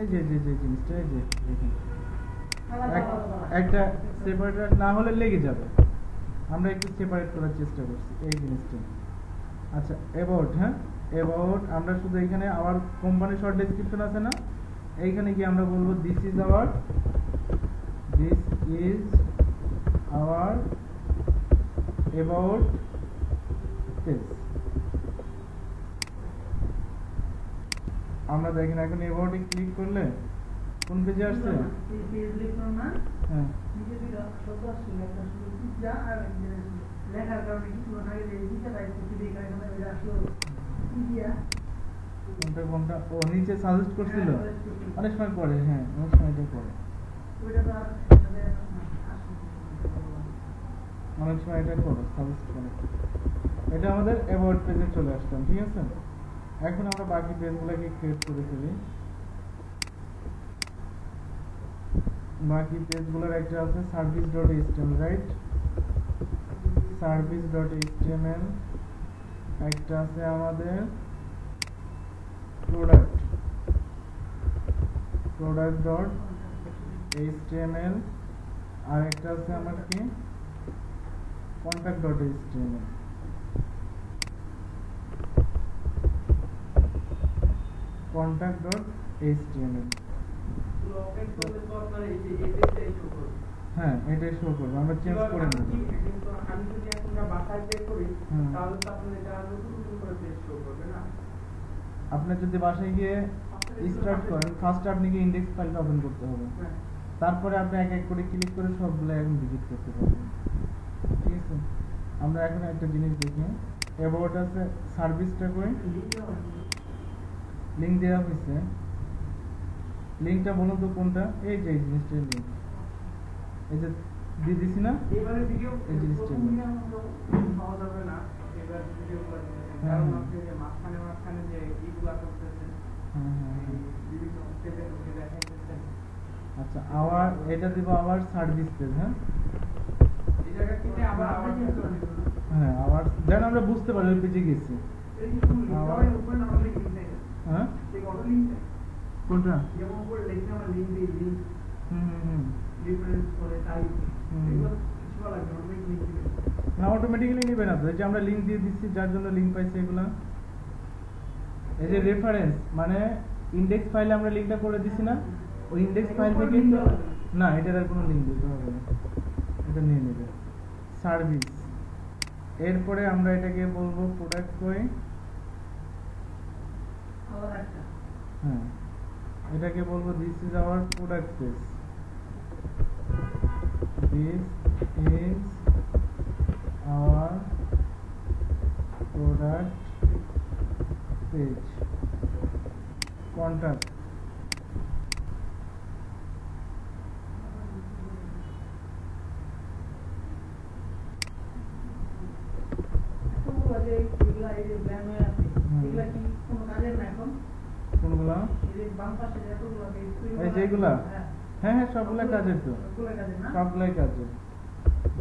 এই যে জিনিসটা, এই যে একটা সেপারেটর না হলে লেগে যাবে, আমরা একটু সেপারেট করার চেষ্টা করছি এই জিনিসটা। আচ্ছা অ্যাবাউট, হ্যাঁ অ্যাবাউট আমরা শুধু এখানে আমার কোম্পানি শর্ট ডেসক্রিপশন আছে না, এইখানে গিয়ে আমরা বলবো this is our about page. আমরা দেখেন এখন অ্যাবাউটে ক্লিক করলে কোন পেজে আসছে, হ্যাঁ কোনটা কোনটা, ও নিচে সাজেস্ট করছিল অনেক সময় পরে, হ্যাঁ অনেক সময় এটা পরে। অনেক সময় এটা করো সাজেস্ট করো। এটা আমাদের অ্যাবাউট পেজে চলে আসলাম, ঠিক আছে। এখন আমরা বাকি পেজগুলোকে ক্রিয়েট করে ফেলি। বাকি পেজগুলোর একটা আছে service.html, রাইট? service.html, একটা আছে আমাদের product.html, আর একটা আছে আমার কি contact.html। contact.html, হ্যাঁ এটাই শো করবে, আমরা চেঞ্জ করে নেব। আমি যদি এখন বাসায় চেক করি তাহলে তো আপনার এটা নতুন করে পেজ শো করবে না। আপনি যদি বাসায় গিয়ে স্টার্ট করেন, ফার্স্ট আপনি কি ইনডেক্স ফাইলটা ওপেন করতে হবে, তারপরে আপনি এক এক করে ক্লিক করে সবগুলো এখন ভিজিট করতে পারবেন, ঠিক আছে। আমরা এখন একটা জিনিস দেখি, অ্যাবাউট আছে সার্ভিসটা করে লিংক দেওয়া হয়েছে। লিংকটা বলুন তো কোনটা? এই যে এই জিনিসটার লিংক, এই যে দিয়ে দিছি না, এবারে ভিডিও এই জিনিসটা পাওয়া যাবে না। এবারে ভিডিও করে কারণ আপনি যে মাঝখানে যে ইগুলা করতেছেন, বিভিন্ন স্টেপে ঢুকে দেখাইতেছেন। আচ্ছা, আবার এটা দিব আবার সার্ভিস পেজ, হ্যাঁ এই জায়গা থেকে আবার হ্যাঁ আবার দেন আমরা বুঝতে পারি ওই পেজে গেছি। এই যে সবাই উপরে না লিংক দেয়, হ্যাঁ এই অটো লিংক দেয় কোনটা? যেমন উপরে লিখে আমরা লিংক দিই, লিংক হুম ডিফারেন্স করে টাইপ এগুলো কিছু লাগবে অনেক লিংক দিবেন না, অটোমেটিক্যালি নিবে না তো। এই যে আমরা লিংক দিয়ে দিচ্ছি, যার জন্য লিংক পাইছি এগুলা। এই যে রেফারেন্স মানে ইনডেক্স ফাইলে আমরা লিংকটা করে দিছি না, ওই ইনডেক্স ফাইল থেকে না, এটার আর কোনো লিংক দিতে হবে না, এটা নিয়ে নেবে। সার্ভিস, এরপরে আমরা এটাকে বলবো প্রোডাক্ট কই, হ্যাঁ এটাকে বলবো this is our product page, this is our product page. Contact, কোনগুলা? এই যেগুলা, হ্যাঁ হ্যাঁ সবগুলা কাজের তো, সবগুলাই কাজের।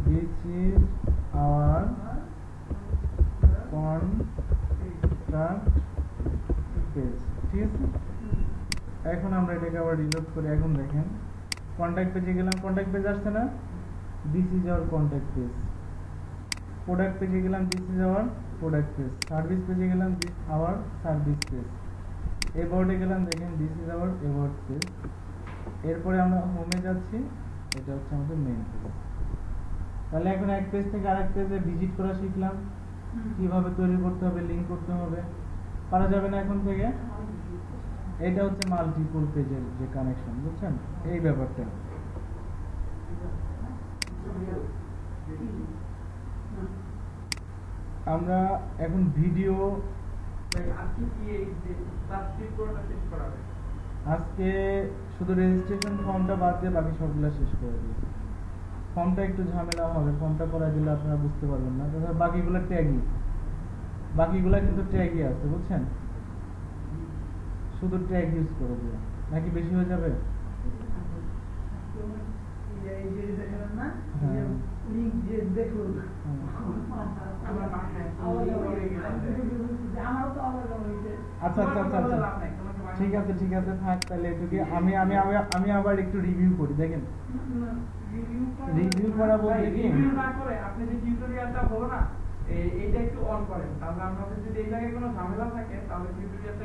This is our contact page, ঠিক আছে। এখন আমরা এটাকে আবার রিলোড করে এখন দেখেন কন্টাক্ট পেজে গেলাম, কন্টাক্ট পেজ আসছে না, this is our contact page. Product পেজে গেলাম, this is our product page. Service পেজে গেলাম, দিস আওয়ার সার্ভিস পেজ। অ্যাবাউটে গেলাম, দেখেন this is our about page. এরপরে আমরা হোমে যাচ্ছি, এটা হচ্ছে আমাদের মেইন পেজ। তাহলে এখন এক পেজ থেকে আরেক পেজে ভিজিট করা শিখলাম, কিভাবে তৈরি করতে হবে, লিংক করতে হবে, পারা যাবে না এখন থেকে। এটা হচ্ছে মাল্টিপল পেজের যে কানেকশন, বুঝছেন এই ব্যাপারটা। আমরা এখন ভিডিও আজকে শুধু রেজিস্ট্রেশন ফর্মটা বাদ দিয়ে বাকি সবগুলো শেষ করে দিয়েছি। ফর্মটা একটু ঝামেলা হবে, ফর্মটা করা দিলে আপনারা বুঝতে পারবেন না। বাকিগুলো ট্যাগই, বাকিগুলো কিন্তু ট্যাগই আছে, বুঝছেন। শুধু ট্যাগ ইউজ করে দিও, নাকি বেশি হয়ে যাবে? আচ্ছা আচ্ছা আচ্ছা আচ্ছা ঠিক আছে ঠিক আছে, থাক তাহলে এটুকু। আমি আমি আমি আবার একটু রিভিউ করি, দেখেন রিভিউ করা বলতে কি, রিভিউ না করে আপনি যে টিউটোরিয়ালটা হলো না এইটা একটু অন করেন, তাহলে আমাদের যদি এই জায়গায় কোনো ঝামেলা থাকে তাহলে টিউটোরিয়ালটা